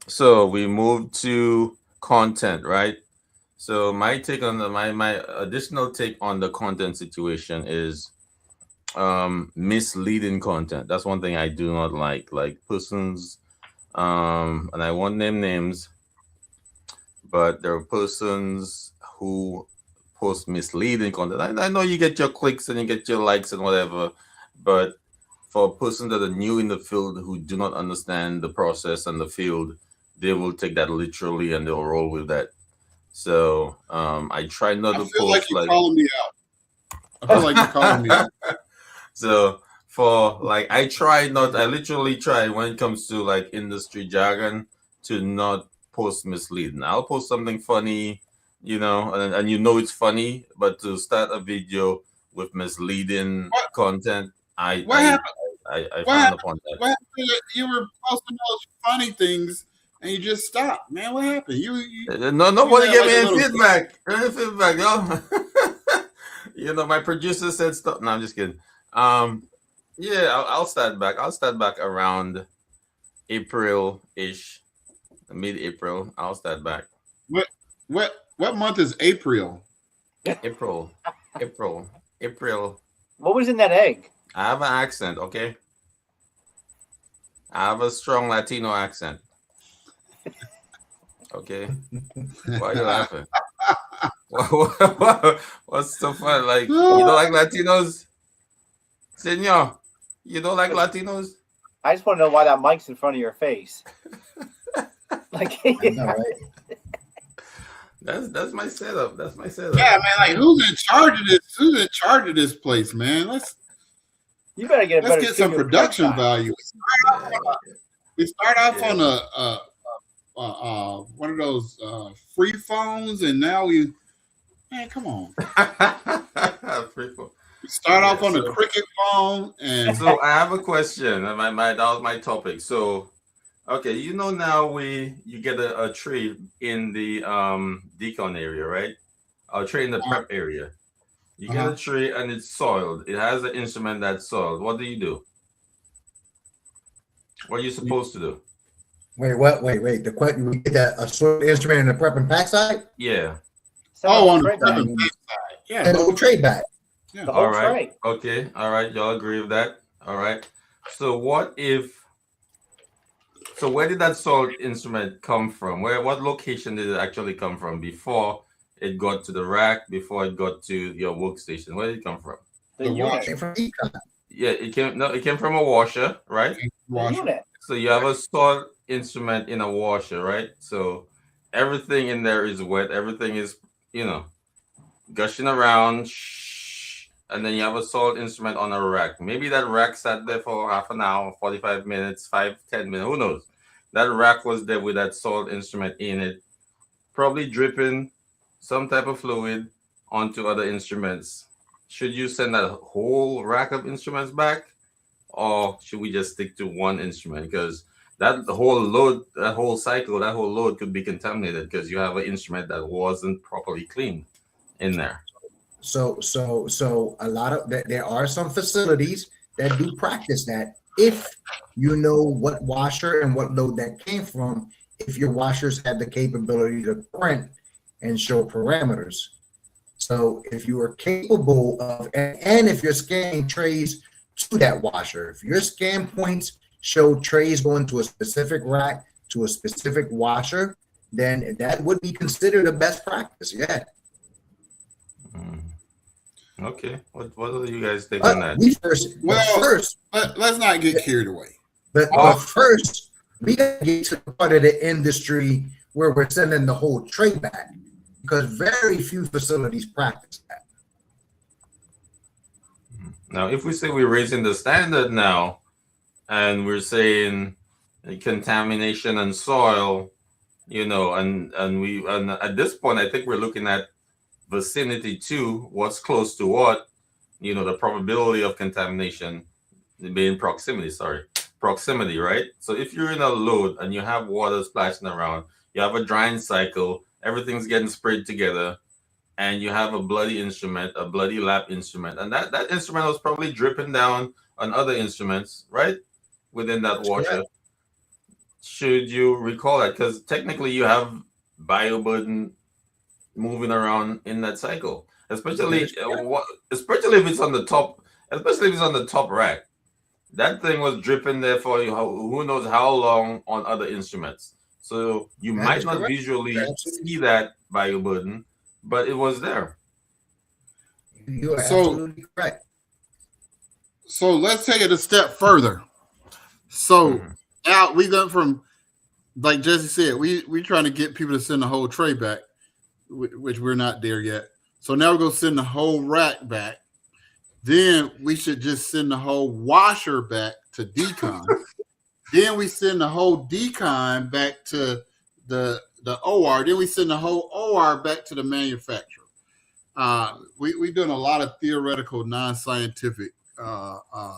S1: So we move to content, right? So my take on my additional take on the content situation is misleading content. That's one thing I do not like persons, and I won't name names, but there are persons who post misleading content. I know you get your clicks and you get your likes and whatever, but for persons that are new in the field who do not understand the process and the field, they will take that literally and they'll roll with that. So I try not to
S2: feel
S1: post
S2: like you're calling me out. I feel like you're calling me out.
S1: So for I literally try when it comes to like industry jargon to not post misleading. I'll post something funny, and you know it's funny, but to start a video with misleading content, I frown upon that.
S2: What happened? You were posting those funny things and you just stopped, man. What happened?
S1: Nobody gave me
S2: like
S1: any feedback. No. My producer said stop. No, I'm just kidding. Yeah, I'll start back. I'll start back around April-ish, mid-April. I'll start back.
S2: What month is April?
S1: April.
S3: What was in that egg?
S1: I have an accent, okay? I have a strong Latino accent. Okay. Why are you laughing? What's so fun? Like, you don't like Latinos? Senor, you don't like Latinos?
S3: I just want to know why that mic's in front of your face.
S4: I know, right?
S1: That's my setup. That's my setup.
S2: Yeah, man. Like, who's in charge of this? Who's in charge of this place, man?
S3: You better get.
S2: Let's get some production value. We start off on one of those free phones, and now man, come on.
S1: Free phone.
S2: We start off on a cricket phone, and
S1: so I have a question. That was my topic. So, okay, now you get a tray in the decon area, right? A tray in the prep area. You get a tray and it's soiled. It has an instrument that's soiled. What do you do? What are you supposed to do?
S4: Wait. The question: we get a soiled instrument in the prep and pack side?
S1: Yeah.
S2: on the prep and pack side. Yeah.
S4: And we'll trade back.
S2: Yeah.
S3: The whole
S1: All right.
S3: tray.
S1: Okay. All right. Y'all agree with that? All right. So where did that soiled instrument come from? What location did it actually come from before it got to the rack, before it got to your workstation? Where did it come from?
S3: The
S2: The
S3: unit.
S4: Came from Econ.
S1: Yeah, it came from a washer, right?
S3: The unit.
S1: So you have a soiled instrument in a washer, right? So everything in there is wet. Everything is, gushing around. And then you have a soiled instrument on a rack. Maybe that rack sat there for half an hour, 45 minutes, 5, 10 minutes. Who knows? That rack was there with that soiled instrument in it, probably dripping some type of fluid onto other instruments. Should you send that whole rack of instruments back? Or should we just stick to one instrument? Because that whole load could be contaminated because you have an instrument that wasn't properly cleaned in there.
S4: So a lot of there are some facilities that do practice that. If you know what washer and what load that came from, if your washers have the capability to print and show parameters. So if you are capable of, and if you're scanning trays to that washer. If your scan points show trays going to a specific rack to a specific washer, then that would be considered a best practice. Yeah.
S1: Okay. What do you guys think on that?
S2: Let's not get carried away.
S4: But first, we got to get to the part of the industry where we're sending the whole tray back, because very few facilities practice that.
S1: Now, if we say we're raising the standard now, and we're saying contamination and soil, and at this point, I think we're looking at vicinity to what's close to what, the probability of contamination being proximity, right? So if you're in a load and you have water splashing around, you have a drying cycle, everything's getting sprayed together, and you have a bloody instrument, a bloody lap instrument, and that instrument was probably dripping down on other instruments, right? Within that washer. Yeah. Should you recall that? Because technically you have bioburden moving around in that cycle, especially if it's on the top rack. That thing was dripping there for you, who knows how long on other instruments. So you might not visually see that bioburden, but it was there.
S4: You are absolutely correct.
S2: So let's take it a step further. So now we go from, like Jesse said, we trying to get people to send the whole tray back, which we're not there yet. So now we're going to send the whole rack back. Then we should just send the whole washer back to decon. Then we send the whole decon back to the OR. Then we send the whole OR back to the manufacturer. We're doing a lot of theoretical, non-scientific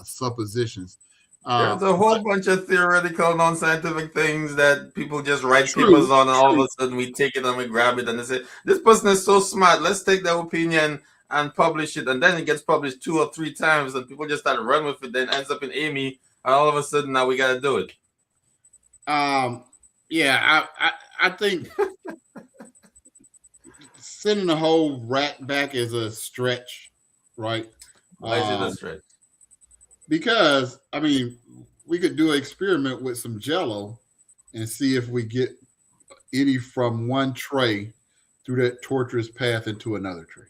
S2: suppositions.
S1: There's a whole bunch of theoretical, non-scientific things that people just write papers on, and all of a sudden we take it and we grab it and they say, this person is so smart, let's take their opinion and publish it. And then it gets published 2 or 3 times and people just start running with it, then ends up in Amy, and all of a sudden now we got to do it.
S2: Yeah, I think sending the whole rack back is a stretch, right?
S1: Why is it a stretch?
S2: Because, I mean, we could do an experiment with some Jell-O and see if we get any from one tray through that torturous path into another tray.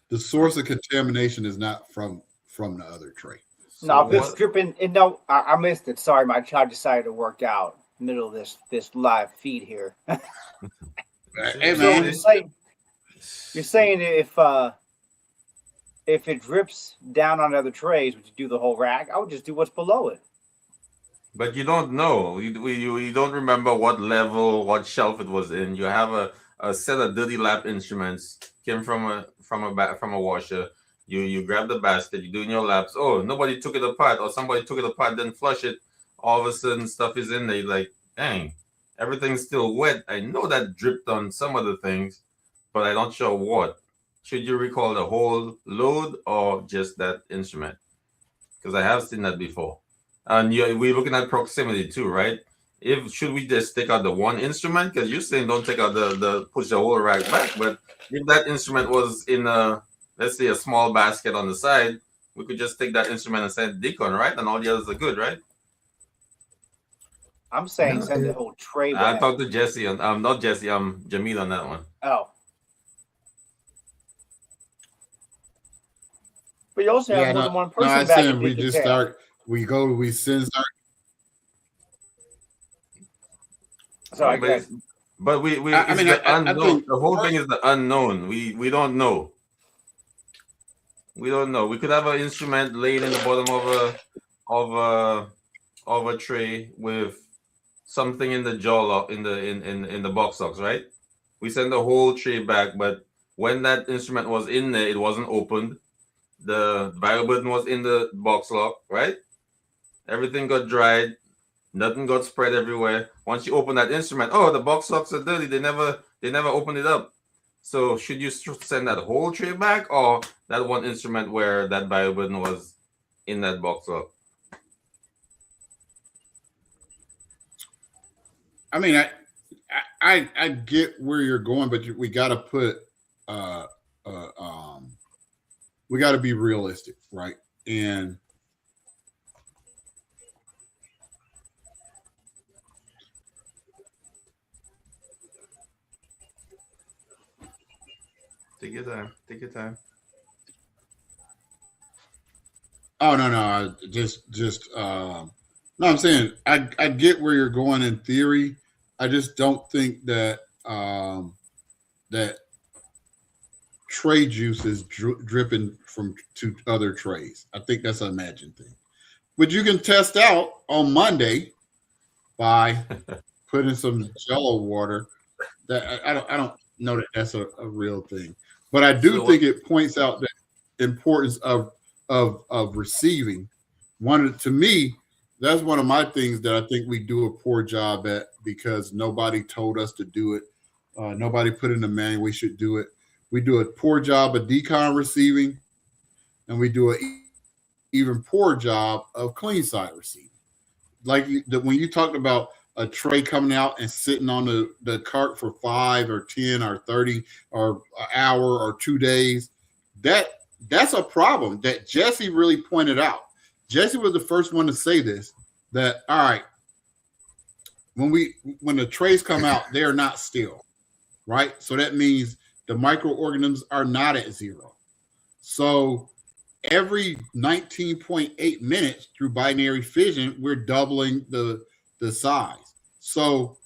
S2: The source of contamination is not from the other tray.
S3: No, if it's dripping. No, I missed it. Sorry, my child decided to work out in the middle of this live feed here.
S2: Hey, man.
S3: So you're saying if it drips down on other trays, would you do the whole rack? I would just do what's below it.
S1: But you don't know. You don't remember what level, what shelf it was in. You have a set of dirty lap instruments came from a washer. You grab the basket, you're doing your laps. Oh, nobody took it apart, or somebody took it apart, didn't flush it. All of a sudden, stuff is in there. You're like, dang, everything's still wet. I know that dripped on some of the things, but I'm not sure what. Should you recall the whole load or just that instrument? Because I have seen that before. And we're looking at proximity too, right? Should we just take out the one instrument? Because you're saying don't take out push the whole rack back. But if that instrument was in let's say a small basket on the side, we could just take that instrument and send decon, right? And all the others are good, right?
S3: I'm saying send the whole tray back.
S1: I talked to Jesse. I'm not Jesse. I'm Jamil on that one.
S3: Oh. But you also have more than one person back.
S2: No, we just start. We send.
S3: Sorry, guys.
S1: But the unknown. The whole thing is the unknown. We don't know. We don't know. We could have an instrument laid in the bottom of a tray with something in the jaw in the box locks, right? We send the whole tray back, but when that instrument was in there, it wasn't opened. The bioburden was in the box lock, right? Everything got dried. Nothing got spread everywhere. Once you open that instrument, oh, the box locks are dirty. They never opened it up. So should you send that whole tray back, or that one instrument where that bioburden was in that box lock?
S2: I mean, I get where you're going, but we got to put we got to be realistic, right? And
S1: Take your time. Take your time.
S2: oh no, no, I'm saying I get where you're going in theory. I just don't think that that tray juice is dripping from to other trays. I think that's an imagined thing. But you can test out on Monday by putting some Jello water. That I don't know that that's a real thing, but I do think it points out the importance of receiving. To me, that's one of my things that I think we do a poor job at because nobody told us to do it. Nobody put in the manual we should do it. We do a poor job of decon receiving, and we do an even poor job of clean side receiving. Like when you talked about a tray coming out and sitting on the cart for 5 or 10 or 30 or an hour or 2 days, that's a problem that Jesse really pointed out. Jesse was the first one to say this, that all right, when the trays come out, they are not still, right? So that means the microorganisms are not at zero. So every 19.8 minutes through binary fission, we're doubling the size. So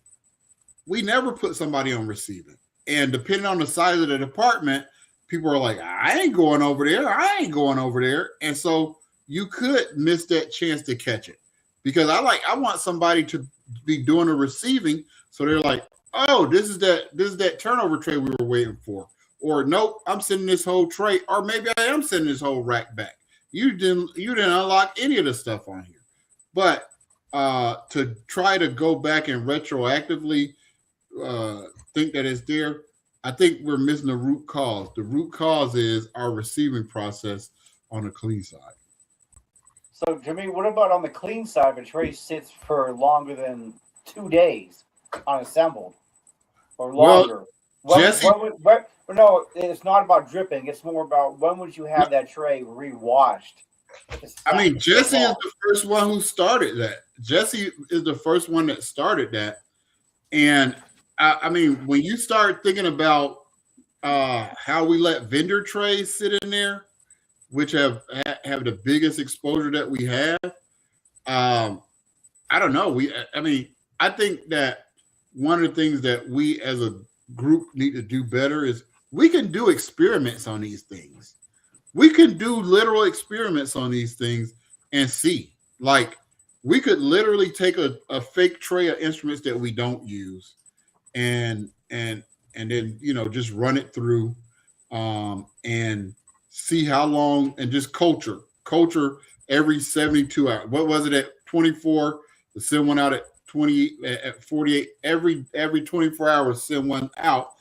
S2: we never put somebody on receiving. And depending on the size of the department, people are like, I ain't going over there. I ain't going over there. And so you could miss that chance to catch it. Because I want somebody to be doing the receiving. So they're like, oh, this is that turnover tray we were waiting for. Or nope, I'm sending this whole tray, or maybe I am sending this whole rack back. You didn't unlock any of the stuff on here. But to try to go back and retroactively think that it's there, I think we're missing the root cause. The root cause is our receiving process on the clean side.
S3: So, Jimmy, what about on the clean side? If a tray sits for longer than 2 days unassembled or longer.
S2: Jesse,
S3: no, it's not about dripping. It's more about when would you have that tray rewashed?
S2: I mean, Jesse is the first one who started that. Jesse is the first one that started that. And I mean, when you start thinking about how we let vendor trays sit in there, which have the biggest exposure that we have, I don't know. I think that one of the things that we as a group need to do better is we can do experiments on these things. We can do literal experiments on these things and see. Like, we could literally take a fake tray of instruments that we don't use and then, just run it through and see how long, and just culture every 72 hours. What was it at 24? To send one out at 20, at 48, every 24 hours, send one out.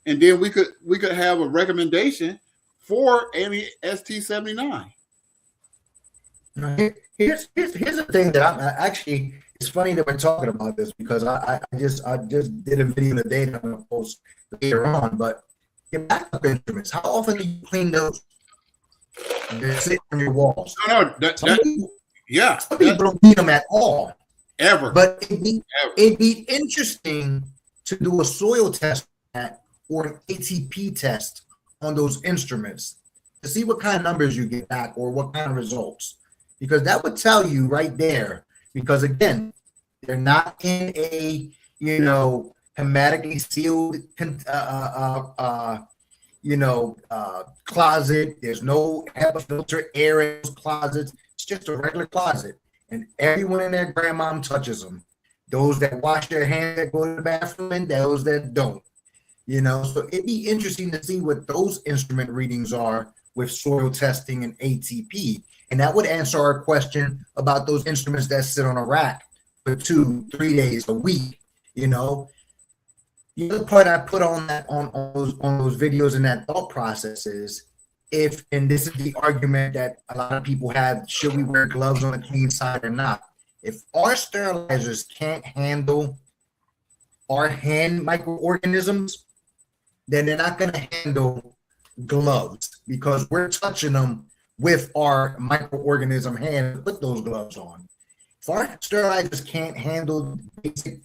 S2: And then we could have a recommendation for any ST79.
S4: Here's the thing that I'm actually, it's funny that we're talking about this because I just did a video today that I'm going to post later on, but your backup instruments, how often do you clean those? They're sitting on your walls.
S2: No, some people
S4: don't need them at all.
S2: Ever.
S4: But it'd be interesting to do a soil test or an ATP test on those instruments to see what kind of numbers you get back or what kind of results. Because that would tell you right there, because again, they're not in a, hermetically sealed, closet. There's no HEPA filter air in those closets. It's just a regular closet. And everyone in their grandmom touches them. Those that wash their hands that go to the bathroom and those that don't. So it'd be interesting to see what those instrument readings are with soil testing and ATP. And that would answer our question about those instruments that sit on a rack for 2-3 days a week. The other part I put on that on those videos and that thought process is, and this is the argument that a lot of people have, should we wear gloves on the clean side or not? If our sterilizers can't handle our hand microorganisms, then they're not going to handle gloves because we're touching them with our microorganism hand to put those gloves on. If our sterilizers can't handle basic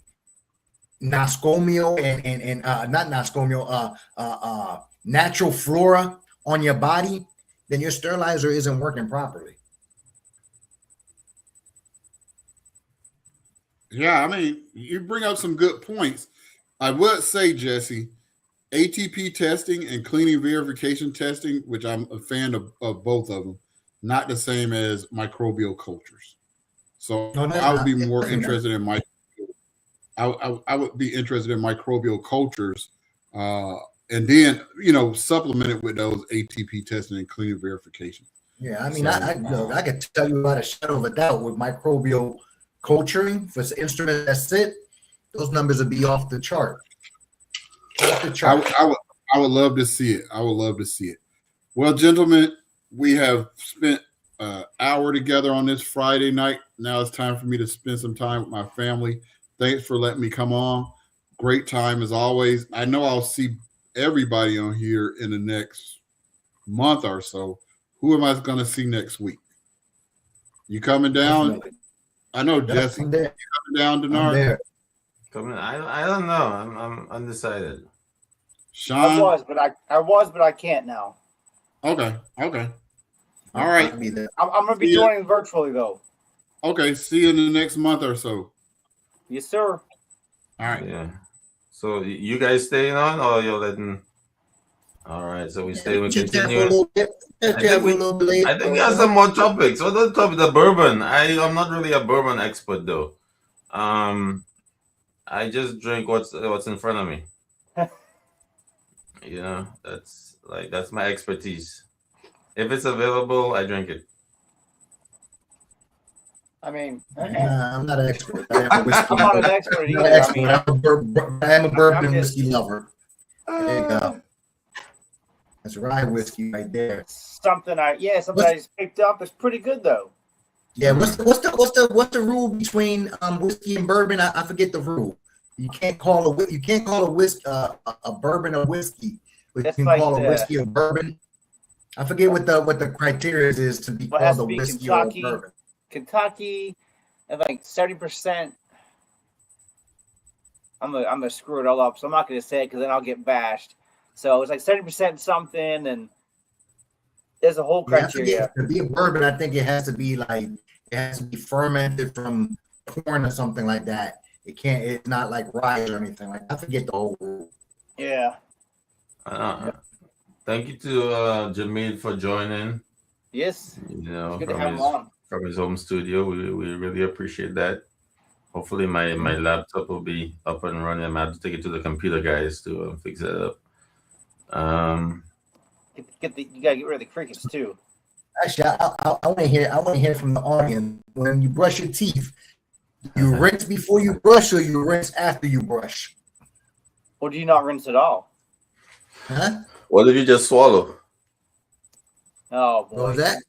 S4: noscomial and not noscomial, natural flora on your body, then your sterilizer isn't working properly.
S2: Yeah, I mean, you bring up some good points. I would say, Jesse, ATP testing and cleaning verification testing, which I'm a fan of both of them, not the same as microbial cultures. So I would be more interested in I would be interested in microbial cultures, and then supplement it with those ATP testing and cleaning verification.
S4: Yeah, I mean, I could tell you about a shadow of a doubt with microbial culturing for instruments that sit, those numbers would be off the chart.
S2: I would love to see it. I would love to see it. Well, gentlemen, we have spent an hour together on this Friday night. Now it's time for me to spend some time with my family. Thanks for letting me come on. Great time as always. I know I'll see everybody on here in the next month or so. Who am I going to see next week? You coming down?
S4: Definitely.
S2: I know Jesse. You coming down, Denard?
S1: Coming? I don't know. I'm undecided.
S2: Sean?
S3: I was, but I can't now.
S2: Okay. All right.
S3: I'm gonna be joining virtually though.
S2: Okay. See you in the next month or so.
S3: Yes, sir.
S2: All right.
S1: Yeah. So you guys staying on, or you're letting? All right. So we stay. We continue. I think we have some more topics. What the topic? The bourbon. I'm not really a bourbon expert though. I just drink what's in front of me. That's my expertise. If it's available, I drink it.
S3: I mean,
S4: I'm not an expert. I'm
S3: not an expert either.
S4: I'm a bourbon and whiskey lover. There you go. That's rye whiskey right there.
S3: Something I just picked up. It's pretty good though.
S4: Yeah, what's the rule between whiskey and bourbon? I forget the rule. You can't call a whiskey a bourbon a whiskey, but you can call a whiskey a bourbon. I forget what the criteria is to be called a whiskey or a bourbon.
S3: Kentucky, and like 70%. I'm gonna screw it all up, so I'm not gonna say it because then I'll get bashed. So it's like 70% something, and there's a whole criteria.
S4: To be a bourbon, I think it has to be fermented from corn or something like that. It's not like rye or anything like that. I forget the whole rule.
S3: Yeah.
S1: Thank you to Jamil for joining.
S3: Yes. Good to have him on.
S1: From his home studio. We really appreciate that. Hopefully my laptop will be up and running. I'm going to have to take it to the computer guys to fix it up.
S3: You gotta get rid of the crickets too.
S4: Actually, I want to hear from the audience. When you brush your teeth, you rinse before you brush, or you rinse after you brush?
S3: Or do you not rinse at all?
S4: Huh?
S1: What if you just swallow?
S3: Oh boy.
S4: What was that?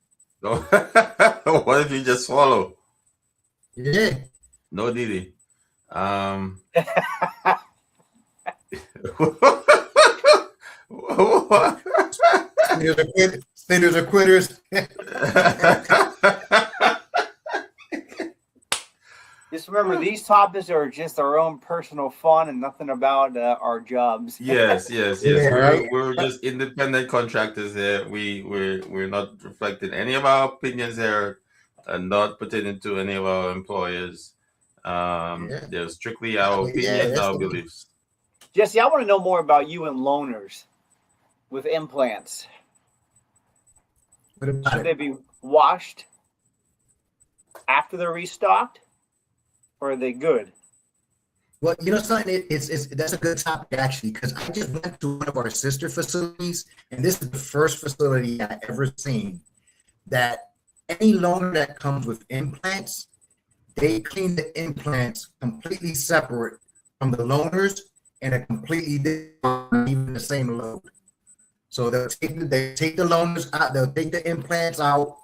S1: What if you just swallow?
S4: Yeah.
S1: No Didi.
S4: Spinners are quitters.
S3: Just remember, these topics are just our own personal fun and nothing about our jobs.
S1: Yes.
S4: Yeah, right?
S1: We're just independent contractors here. We're not reflecting any of our opinions here, and not pertaining to any of our employers. They're strictly our opinions, our beliefs.
S3: Jesse, I want to know more about you and loaners with implants. Should they be washed after they're restocked, or are they good?
S4: Well, something. That's a good topic actually, because I just went to one of our sister facilities, and this is the first facility I ever seen that any loaner that comes with implants, they clean the implants completely separate from the loaners and a completely different, even the same load. So they take the loaners out, they'll take the implants out,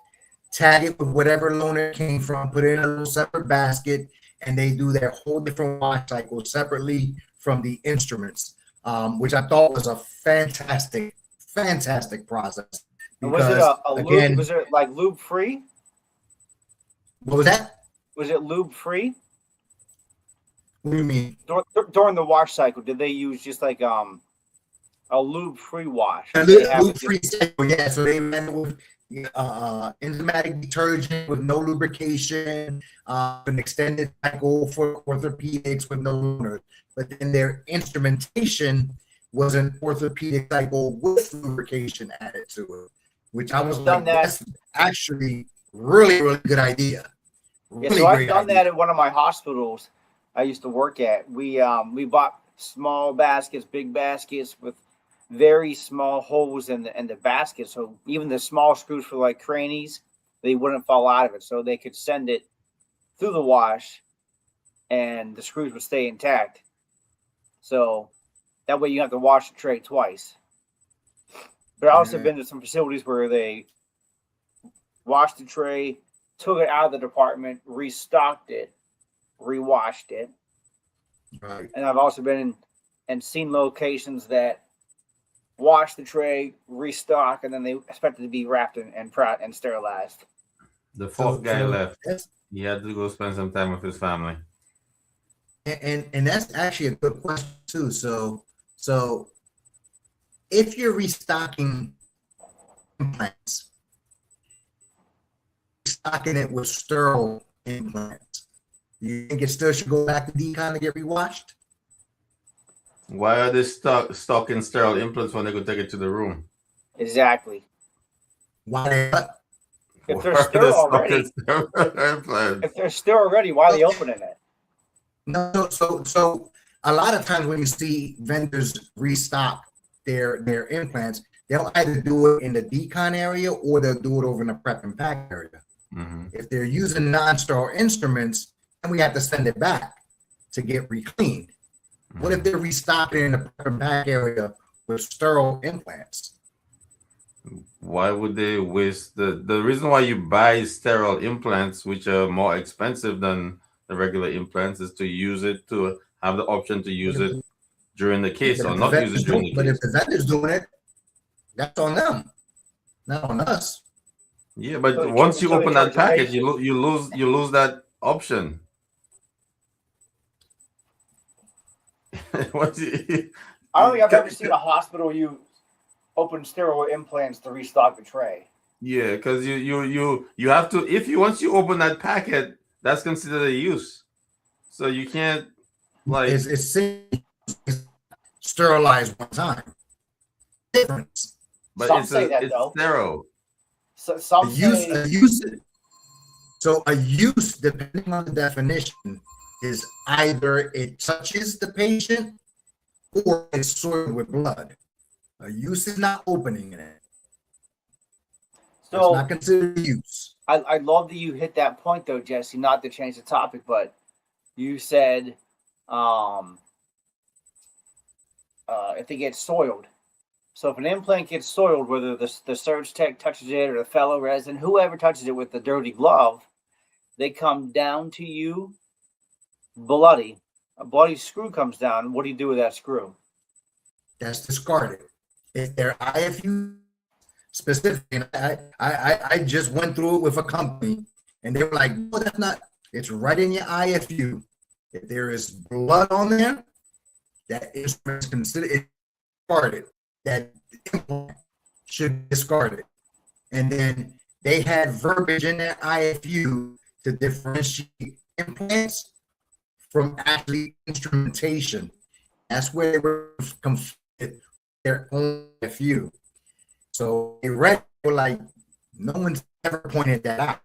S4: tag it with whatever loaner it came from, put it in a little separate basket, and they do their whole different wash cycle separately from the instruments, which I thought was a fantastic process.
S3: And was it
S4: Because
S3: a lube?
S4: again,
S3: Was it like lube free?
S4: what was that?
S3: Was it lube free
S4: What do you mean?
S3: during the wash cycle? Did they use just like a lube free wash?
S4: A
S3: Did they have
S4: lube
S3: it
S4: free cycle, yeah. So they ran it with enzymatic detergent with no lubrication, an extended cycle for orthopedics with no lubricant. But then their instrumentation was an orthopedic cycle with lubrication added to it, which I was like, that's actually really, really good idea.
S3: Yeah, so I've done that at one of my hospitals I used to work at. We bought small baskets, big baskets with very small holes in the basket, so even the small screws for like crannies, they wouldn't fall out of it, so they could send it through the wash, and the screws would stay intact. So that way you don't have to wash the tray twice. But I also been to some facilities where they washed the tray, took it out of the department, restocked it, rewashed it.
S4: Right.
S3: And I've also been and seen locations that wash the tray, restock, and then they expect it to be wrapped and sterilized.
S5: The fourth guy left. He had to go spend some time with his family.
S4: And that's actually a good question too. So if you're restocking implants, stocking it with sterile implants, you think it still should go back to decon to get rewashed?
S5: Why are they stocking sterile implants when they could take it to the room?
S3: Exactly.
S4: Why?
S3: If they're still already, why are they opening it?
S4: No, so a lot of times when you see vendors restock their implants, they'll either do it in the decon area or they'll do it over in the prep and pack area.
S5: Mm-hmm.
S4: If they're using non-sterile instruments, then we have to send it back to get recleaned. Mm-hmm. What if they're restocking in the prep and pack area with sterile implants?
S5: Why would they waste the reason why you buy sterile implants, which are more expensive than the regular implants, is to use it, to have the option to use it during the case or not use it during the case.
S4: But if the vendor's doing it, that's on them, not on us.
S5: Yeah, but once you open that package, you lose that option.
S3: I don't think I've ever seen a hospital use open sterile implants to restock the tray.
S5: Yeah, because you have to, once you open that packet, that's considered a use. So you can't
S4: it's sterilized one time. Difference.
S5: But
S3: some
S5: it's
S3: sterile.
S5: So
S3: some
S4: a use, depending on the definition, is either it touches the patient or it's soiled with blood. A use is not opening it. So it's not considered use.
S3: I love that you hit that point though, Jesse, not to change the topic, but you said if they get soiled. So if an implant gets soiled, whether the surge tech touches it or the fellow resident, whoever touches it with the dirty glove, they come down to you bloody. A bloody screw comes down. What do you do with that screw?
S4: That's discarded. If they're IFU specifically, I just went through it with a company and they were like, no, that's not, it's right in your IFU. If there is blood on there, that is considered discarded. That implant should be discarded. And then they had verbiage in their IFU to differentiate implants from actually instrumentation. That's where they were conflicted their own IFU. So they read, were like, no one's ever pointed that out.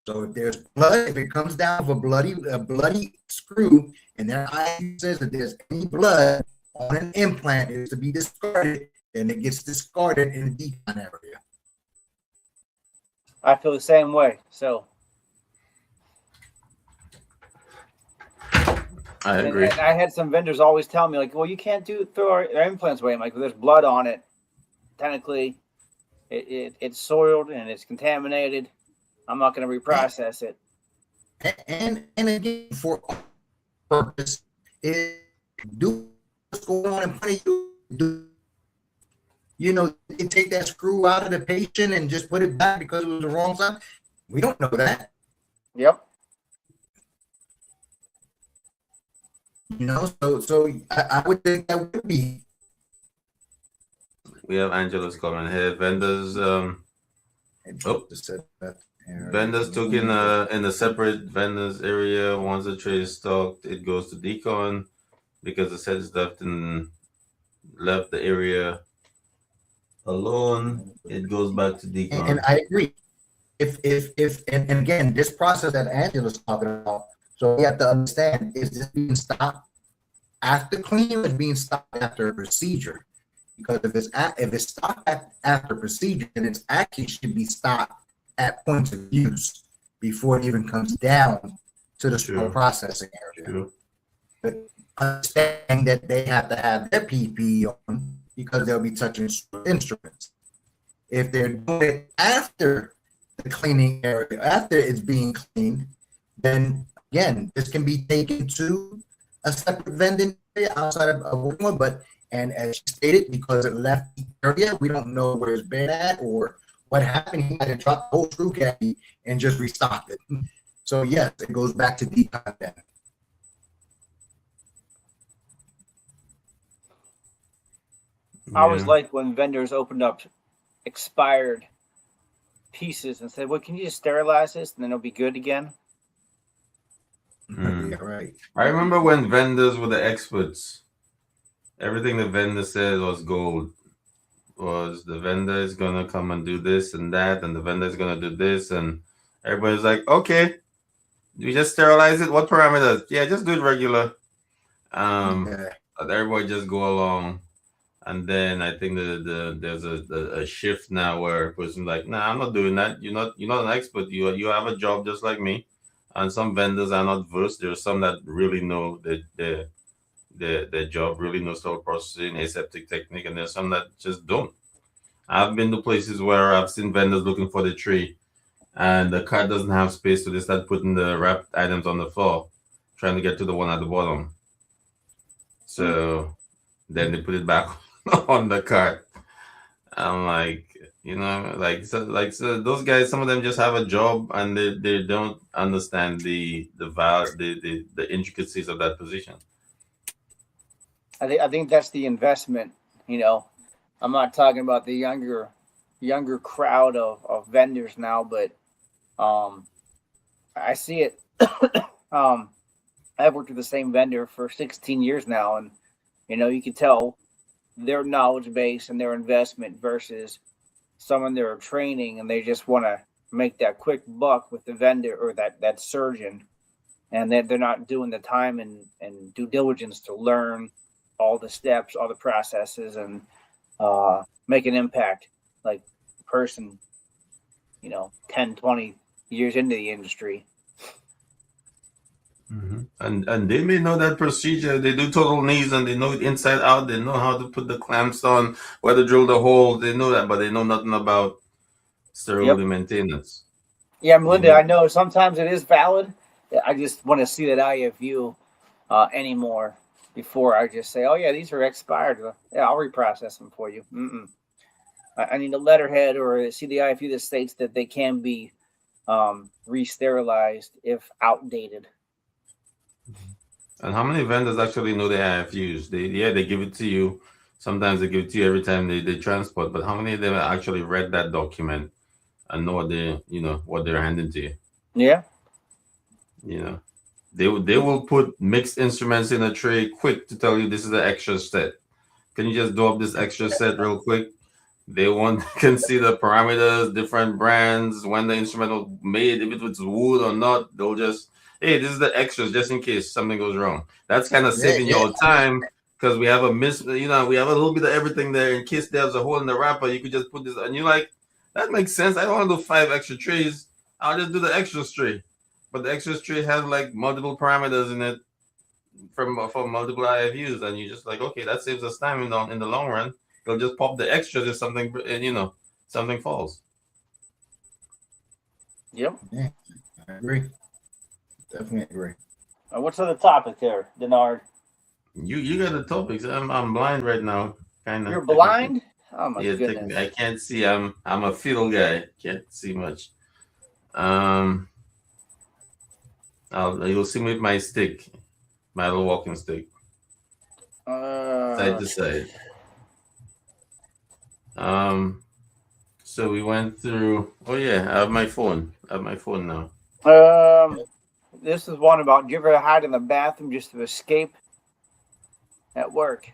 S4: So if there's blood, if it comes down with a bloody screw, and their IFU says that there's any blood on an implant, it is to be discarded, then it gets discarded in the decon area.
S3: I feel the same way. So
S5: I agree.
S3: And I had some vendors always tell me, like, well, you can't throw our implants away. I'm like, well, there's blood on it. Technically, it's soiled and it's contaminated. I'm not going to reprocess it.
S4: And again, for purpose, is do what's going on in front of you. they take that screw out of the patient and just put it back because it was the wrong side. We don't know that.
S3: Yep.
S4: So I would think that would be.
S5: We have Angelos coming here. Vendors, vendors took in a separate vendors area. Once the tray is stocked, it goes to decon because the set is left the area alone. It goes back to decon.
S4: And I agree. If and again, this process that Angela's talking about, so we have to understand: is this being stopped after cleaning, or is being stopped after a procedure? Because if it's stopped after procedure, then it actually should be stopped at points of use before it even comes down to the sterile processing area.
S5: True.
S4: But understanding that they have to have their PPE on because they'll be touching instruments. If they're doing it after the cleaning area, after it's being cleaned, then again, this can be taken to a separate vending area outside of one, but and as you stated, because it left the area, we don't know where it's been at or what happened. He might have dropped the whole screw caddy and just restocked it. So yes, it goes back to decon then.
S3: I always like when vendors opened up expired pieces and said, "Well, can you just sterilize this and then it'll be good again?"
S4: Yeah, right.
S5: I remember when vendors were the experts. Everything the vendor said was gold. Was the vendor is gonna come and do this and that, and the vendor is gonna do this, and everybody's like, "Okay, we just sterilize it. What parameters? Yeah, just do it regular." Everybody just go along. And then I think there's a shift now where a person's like, "Nah, I'm not doing that. You're not an expert. You have a job just like me." And some vendors are not versed. There are some that really know their job, really know sterile processing, aseptic technique, and there's some that just don't. I've been to places where I've seen vendors looking for the tray, and the cart doesn't have space, so they start putting the wrapped items on the floor, trying to get to the one at the bottom. So then they put it back on the cart. I'm like, so those guys, some of them just have a job and they don't understand the intricacies of that position.
S3: I think that's the investment. I'm not talking about the younger crowd of vendors now, but I see it. I've worked with the same vendor for 16 years now, and you can tell their knowledge base and their investment versus someone they're training and they just want to make that quick buck with the vendor or that surgeon, and they're not doing the time and due diligence to learn all the steps, all the processes, and make an impact like a person 10, 20 years into the industry.
S5: Mm-hmm. And they may know that procedure. They do total knees and they know it inside out. They know how to put the clamps on, where to drill the hole. They know that, but they know nothing about sterility maintenance.
S3: Yeah, Melinda, I know sometimes it is valid. I just want to see that IFU anymore before I just say, "Oh yeah, these are expired. Yeah, I'll reprocess them for you." I need a letterhead or a CDIFU that states that they can be re-sterilized if outdated.
S5: And how many vendors actually know the IFUs? They give it to you. Sometimes they give it to you every time they transport. But how many of them actually read that document and know what they're handing to you?
S3: Yeah.
S5: They will put mixed instruments in a tray quick to tell you this is an extra set. Can you just do up this extra set real quick? They can see the parameters, different brands, when the instrument was made, if it was wood or not. They'll just, "Hey, this is the extras just in case something goes wrong." That's kind of saving your time because we have we have a little bit of everything there in case there's a hole in the wrapper. You could just put this, and you're like, "That makes sense. I don't want to do 5 extra trays. I'll just do the extra tray." But the extra tray has like multiple parameters in it for multiple IFUs, and you're just like, "Okay, that saves us time in the long run." They'll just pop the extras if something something falls.
S3: Yep.
S4: Yeah, I agree. Definitely agree.
S3: What's on the topic there, Denard?
S5: You got the topics. I'm blind right now. Kind of.
S3: You're blind? Oh my
S5: Yeah,
S3: goodness.
S5: I can't see. I'm a field guy. Can't see much. You'll see me with my stick, my little walking stick, side to side. So we went through. Oh yeah, I have my phone. I have my phone now.
S3: This is one about, do you ever hide in the bathroom just to escape at work?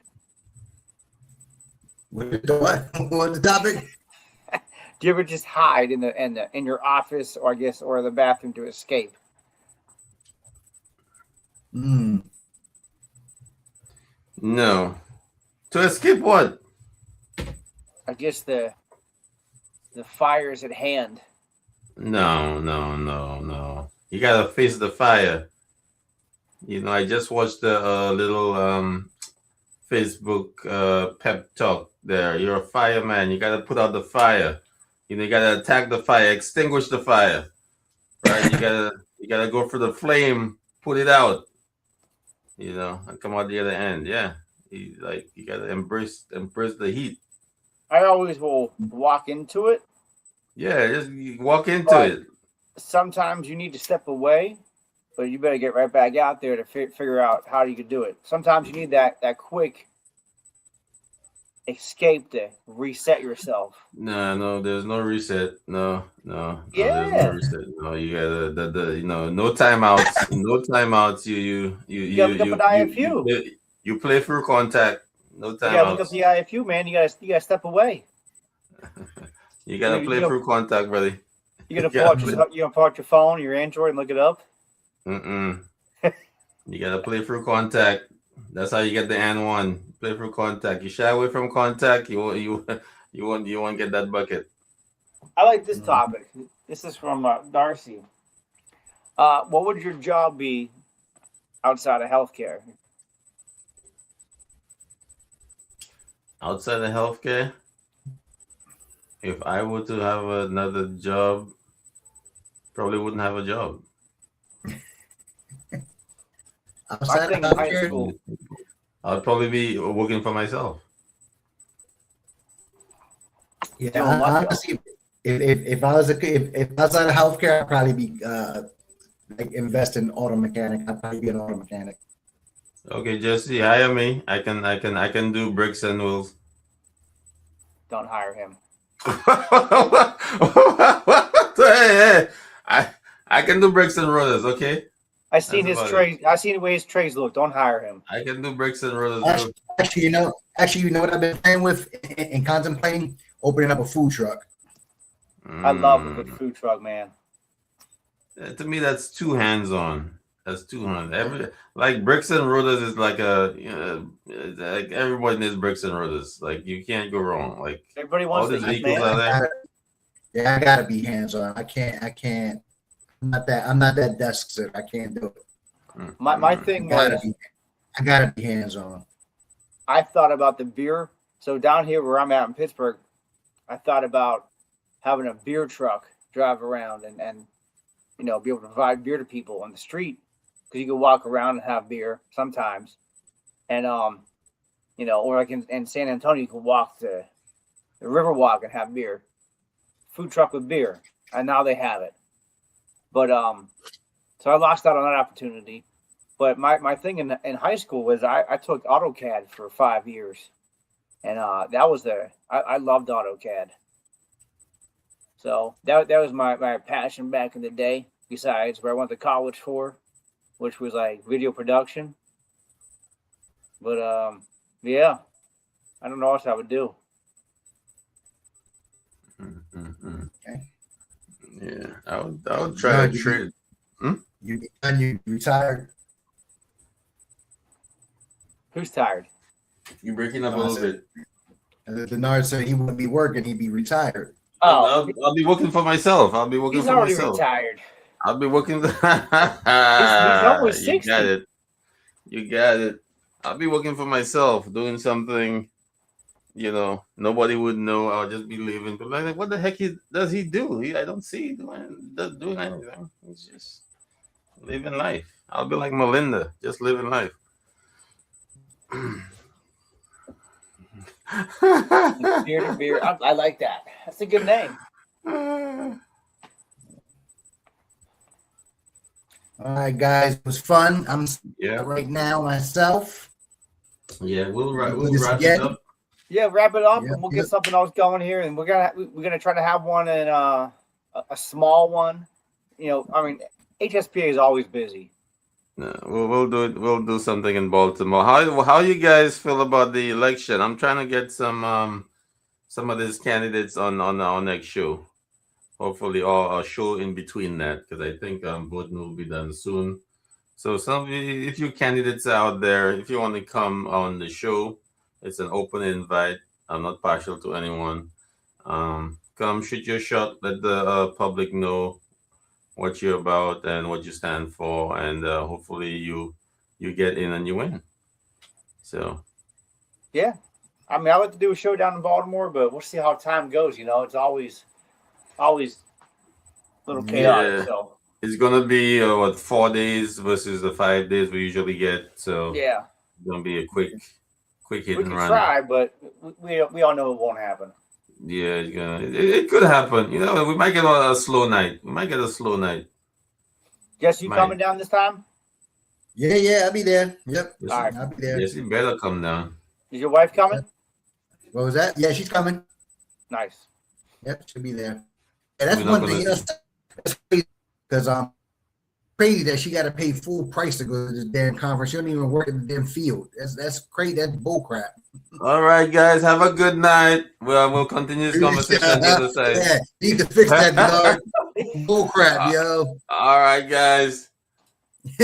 S4: What the topic?
S3: Do you ever just hide in your office, or I guess, or the bathroom to escape?
S5: No. To escape what?
S3: I guess the fire is at hand.
S5: No. You gotta face the fire. You know, I just watched the little Facebook pep talk there. You're a fireman. You gotta put out the fire. You know, you gotta attack the fire, extinguish the fire. Right? You gotta go for the flame, put it out. You know, and come out the other end. Yeah. You gotta embrace the heat.
S3: I always will walk into it.
S5: Yeah, just walk into
S3: But
S5: it.
S3: sometimes you need to step away, but you better get right back out there to figure out how you could do it. Sometimes you need that quick escape to reset yourself.
S5: No, there's no reset. No,
S3: Yeah.
S5: there's no reset. No, you gotta no timeouts. No timeouts.
S3: You gotta look up an IFU.
S5: You play through contact. No
S3: You gotta look up
S5: timeouts.
S3: the IFU, man. You gotta step away.
S5: You gotta play through contact, buddy.
S3: You gonna pull out your phone, your Android, and look it up.
S5: You gotta play through contact. That's how you get the N1. Play through contact. You shy away from contact, you won't get that bucket.
S3: I like this topic. This is from Darcy. What would your job be outside of healthcare?
S5: Outside of healthcare, if I were to have another job, probably wouldn't have a job.
S4: Outside of
S3: high
S4: healthcare,
S3: school.
S5: I'd probably be working for myself.
S4: yeah. Honestly, if I was if outside of healthcare, I'd probably be like invest in auto mechanic. I'd probably be an auto mechanic.
S5: Okay, Jesse, hire me. I can do bricks and wheels.
S3: Don't hire him.
S5: Hey, I can do bricks and rollers. Okay,
S3: I seen
S5: That's
S3: his
S5: about
S3: trays. I seen the way his trays look. Don't hire him.
S5: I can do bricks and rollers.
S4: Actually, you know what I've been playing with and contemplating opening up a food truck.
S3: I love a good food truck, man.
S5: To me, that's too hands-on. That's too hands. Like bricks and rollers is like like everybody needs bricks and rollers. Like you can't go wrong. Like
S3: Everybody
S5: all
S3: wants
S5: the
S3: to eat,
S5: vehicles
S3: man.
S5: are there.
S4: Yeah, I gotta be hands on. I can't. I'm not that desk sit. I can't do it.
S3: My thing was,
S4: I gotta be hands on.
S3: I thought about the beer. So down here where I'm at in Pittsburgh, I thought about having a beer truck drive around and be able to provide beer to people on the street, because you can walk around and have beer sometimes, and or like in San Antonio, you can walk the river walk and have beer, food truck with beer, and now they have it. But so I lost out on that opportunity. But my thing in high school was I took AutoCAD for 5 years, and that was I loved AutoCAD. So that was my passion back in the day. Besides where I went to college for, which was like video production. But yeah, I don't know what else I would do.
S4: Okay.
S5: Yeah, I would try to trade.
S4: You retired.
S3: Who's tired?
S5: You're breaking up a little bit.
S4: Denard said he wouldn't be working; he'd be retired.
S3: Oh,
S5: I'll be working for myself. I'll be working
S3: he's
S5: for
S3: already
S5: myself.
S3: retired.
S5: I'll be working.
S3: He's almost 60.
S5: You got it. You got it. I'll be working for myself, doing something. Nobody would know. I'll just be living. But like, what the heck does he do? I don't see doing anything. He's just living life. I'll be like Melinda, just living life.
S3: Beer to beer. I like that. That's a good name.
S4: All right, guys, it was fun. I'm
S5: Yeah,
S4: right now myself.
S5: yeah. We'll
S4: Do this
S5: wrap it
S4: again.
S5: up.
S3: Yeah, wrap it up,
S4: Yep,
S3: and we'll
S4: yep.
S3: get something else going here, and we're gonna try to have one in a small one. You know, I mean, HSPA is always busy.
S5: No, we'll do it. We'll do something in Baltimore. How you guys feel about the election? I'm trying to get some of these candidates on our next show. Hopefully, or a show in between that, because I think voting will be done soon. So if you candidates out there, if you want to come on the show, it's an open invite. I'm not partial to anyone. Come shoot your shot. Let the public know what you're about and what you stand for, and hopefully you get in and you win. So
S3: Yeah, I mean, I like to do a show down in Baltimore, but we'll see how time goes. You know, it's always a little chaotic.
S5: Yeah.
S3: So
S5: it's gonna be 4 days versus the 5 days we usually get. So
S3: yeah,
S5: it's gonna be a quick hit
S3: we
S5: and
S3: can
S5: run.
S3: try, but we all know it won't happen.
S5: Yeah, it could happen. You know, we might get a slow night. We might get a slow night.
S3: Jess, you
S5: Might.
S3: coming down this time?
S4: Yeah, I'll be there. Yep,
S5: Yes,
S3: All right.
S4: I'll be there.
S5: yes, you better come down.
S3: Is your wife coming?
S4: What was that? Yeah, she's coming.
S3: Nice.
S4: Yep, she'll be there. Yeah, that's
S5: We're not
S4: one thing.
S5: gonna-
S4: That's crazy because crazy that she got to pay full price to go to this damn conference. She don't even work in the damn field. That's crazy. That's bull crap.
S5: All right, guys, have a good night. We'll continue this conversation on the other side.
S4: Yeah, need to fix that, dog. Bull crap, yo.
S5: All right, guys.